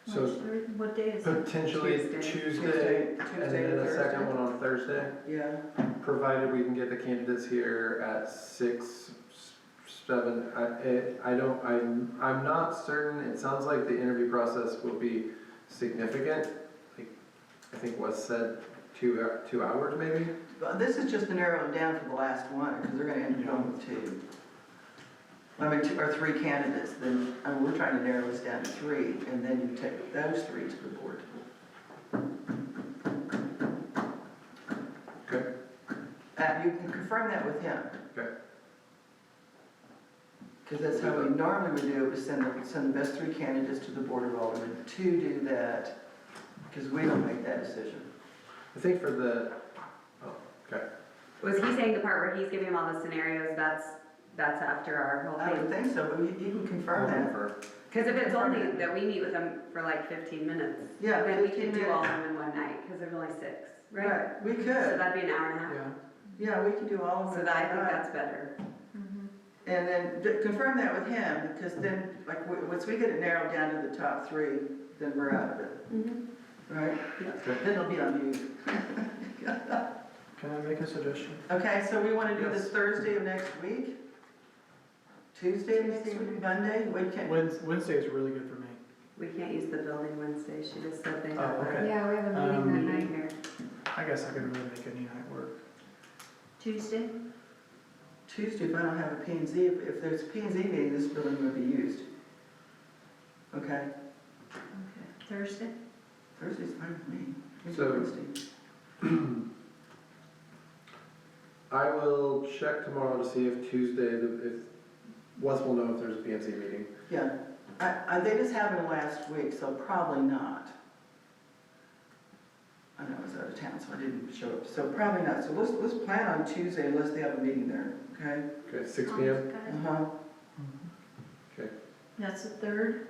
So March 3rd, what day is it? potentially Tuesday. Tuesday, and Tuesday then to a second Thursday. one on Thursday, Yeah, provided we can get the candidates here at 6, 7. I'm not certain, it sounds like the interview process will be significant. Like, I think was said 2 hours maybe? but this is just to narrow it down for the last one, because they're gonna end up going with 2. I mean, 2 or 3 candidates, then, I mean, we're trying to narrow this down to 3, and then you take those 3 to the board. Okay. You can confirm that with him. Okay. Because that's how we normally would do it, we send the best 3 candidates to the Board of Aldermen to do that, because we don't make that decision. I think for the, okay. Was he saying the part where he's giving him all the scenarios, that's after our whole I would thing? think so, but you can confirm that. Because if it's only that we meet with them for like 15 minutes, Yeah, then we 15 can do minutes. all of them in one night, because there's only 6, right? We So could, that'd be an hour and a half. Yeah. yeah, we can do all of So it. that, I think that's better. And then confirm that with him, because then, like, once we get it narrowed down to the top 3, then we're out of it, right? Then it'll be on you. Can I make a suggestion? Okay, so we want to do Yes. this Thursday of next week? Tuesday of next week, Monday? We can't, Wednesday is really good for me. We can't use the building Wednesday, she just said they Oh, have okay. Yeah, we have a meeting that night. here. I guess I could really make any night work. Tuesday? Tuesday, if I don't have a P&Z, if there's a P&Z meeting, this building will be used. Okay, Okay. Thursday? Thursday's fine with me. Maybe So- Wednesday. I will check tomorrow to see if Tuesday, if Wes will know if there's a PNC meeting. Yeah, they just happened last week, so probably not. I know I was out of town, so I didn't show up, so probably not. So let's plan on Tuesday unless they have a meeting there, okay? Okay, 6 p.m.? Uh-huh, Okay. That's the 3rd?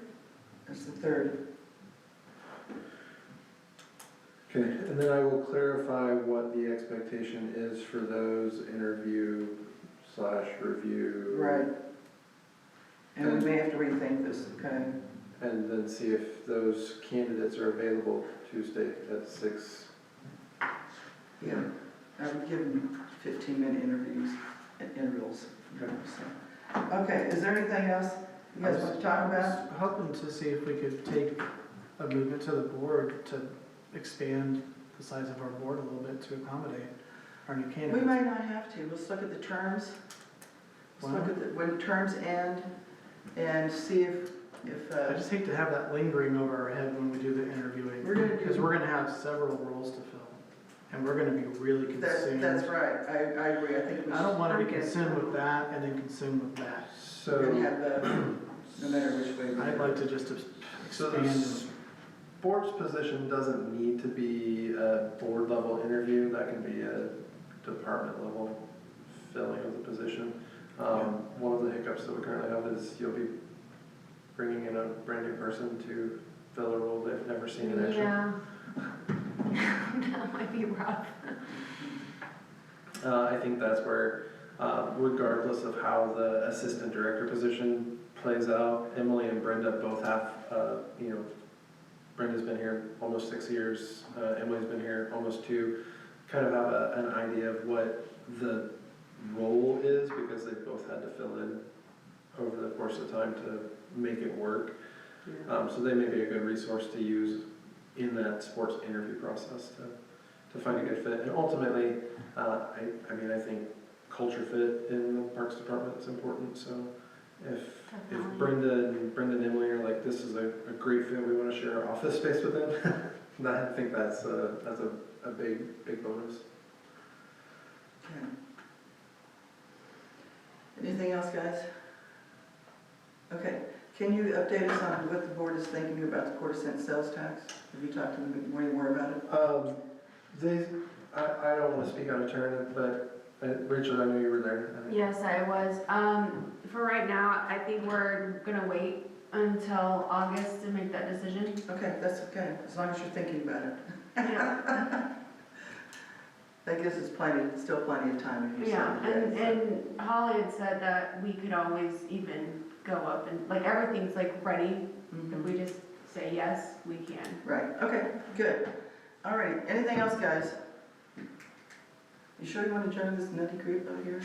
that's the 3rd. Okay, and then I will clarify what the expectation is for those interview/review. Right. And we may have to rethink this, okay? And then see if those candidates are available Tuesday at 6. Yeah, I would give them 15-minute intervals. Okay. Okay, is there anything else you guys want to talk about? I was hoping to see if we could take a movement to the board to expand the size of our board a little bit to accommodate our new We candidates. might not have to. Let's look at the terms. Let's look at when the terms end and see if, I just hate to have that lingering over our head when we do the interviewing, we're gonna because do, we're gonna have several roles to fill, and we're gonna be really consumed. that's right. I agree. I think we I don't wanna be I'm good. consumed with that and then consumed with that. we're gonna So, have the, no matter which way. we I'd go. like to just so expand. the sports position doesn't need to be a board level interview, that can be a department level filling of the position. One of the hiccups that we currently have is you'll be bringing in a brand new person to fill a role they've never seen in action. Yeah. That might be rough. I think that's where, regardless of how the assistant director position plays out, Emily and Brenda both have, Brenda's been here almost 6 years, Emily's been here almost 2, kind of have an idea of what the role is, because they both had to fill in over the course of time to make it work. So they may be a good resource to use in that sports interview process to find a good fit. And ultimately, I think culture fit in the Parks Department is important. So if Definitely. Brenda and Emily are like, this is a great fit, we want to share our office space with them, I think that's a big bonus. Okay. Anything else, guys? Okay, can you update us on what the board is thinking about the quarter-cent sales tax? Have you talked to them more about it? I don't wanna speak out of turn, but Rachel, I know you were there. Yes, I was. For right now, I think we're gonna wait until August to make that decision. Okay, that's okay, as long as you're thinking about it. Yeah, I guess it's still plenty of time if you yeah, say it. and Holly had said that we could always even go up and, like, everything's like ready. If Mhm. we just say yes, we can. Right, okay, good. All right, anything else, guys? You sure you want to join this nutty group out here?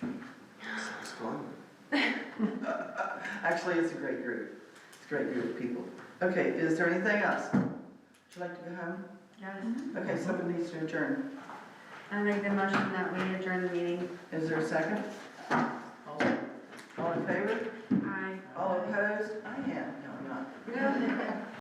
Sounds fun. Actually, it's a great group. It's a great group of people. Okay, is there anything else? Would you like to go home? Yes. Okay, someone needs to adjourn. I make the motion that we adjourn the meeting. Is there a second? All in favor? Aye. All opposed? I am, no, I'm not.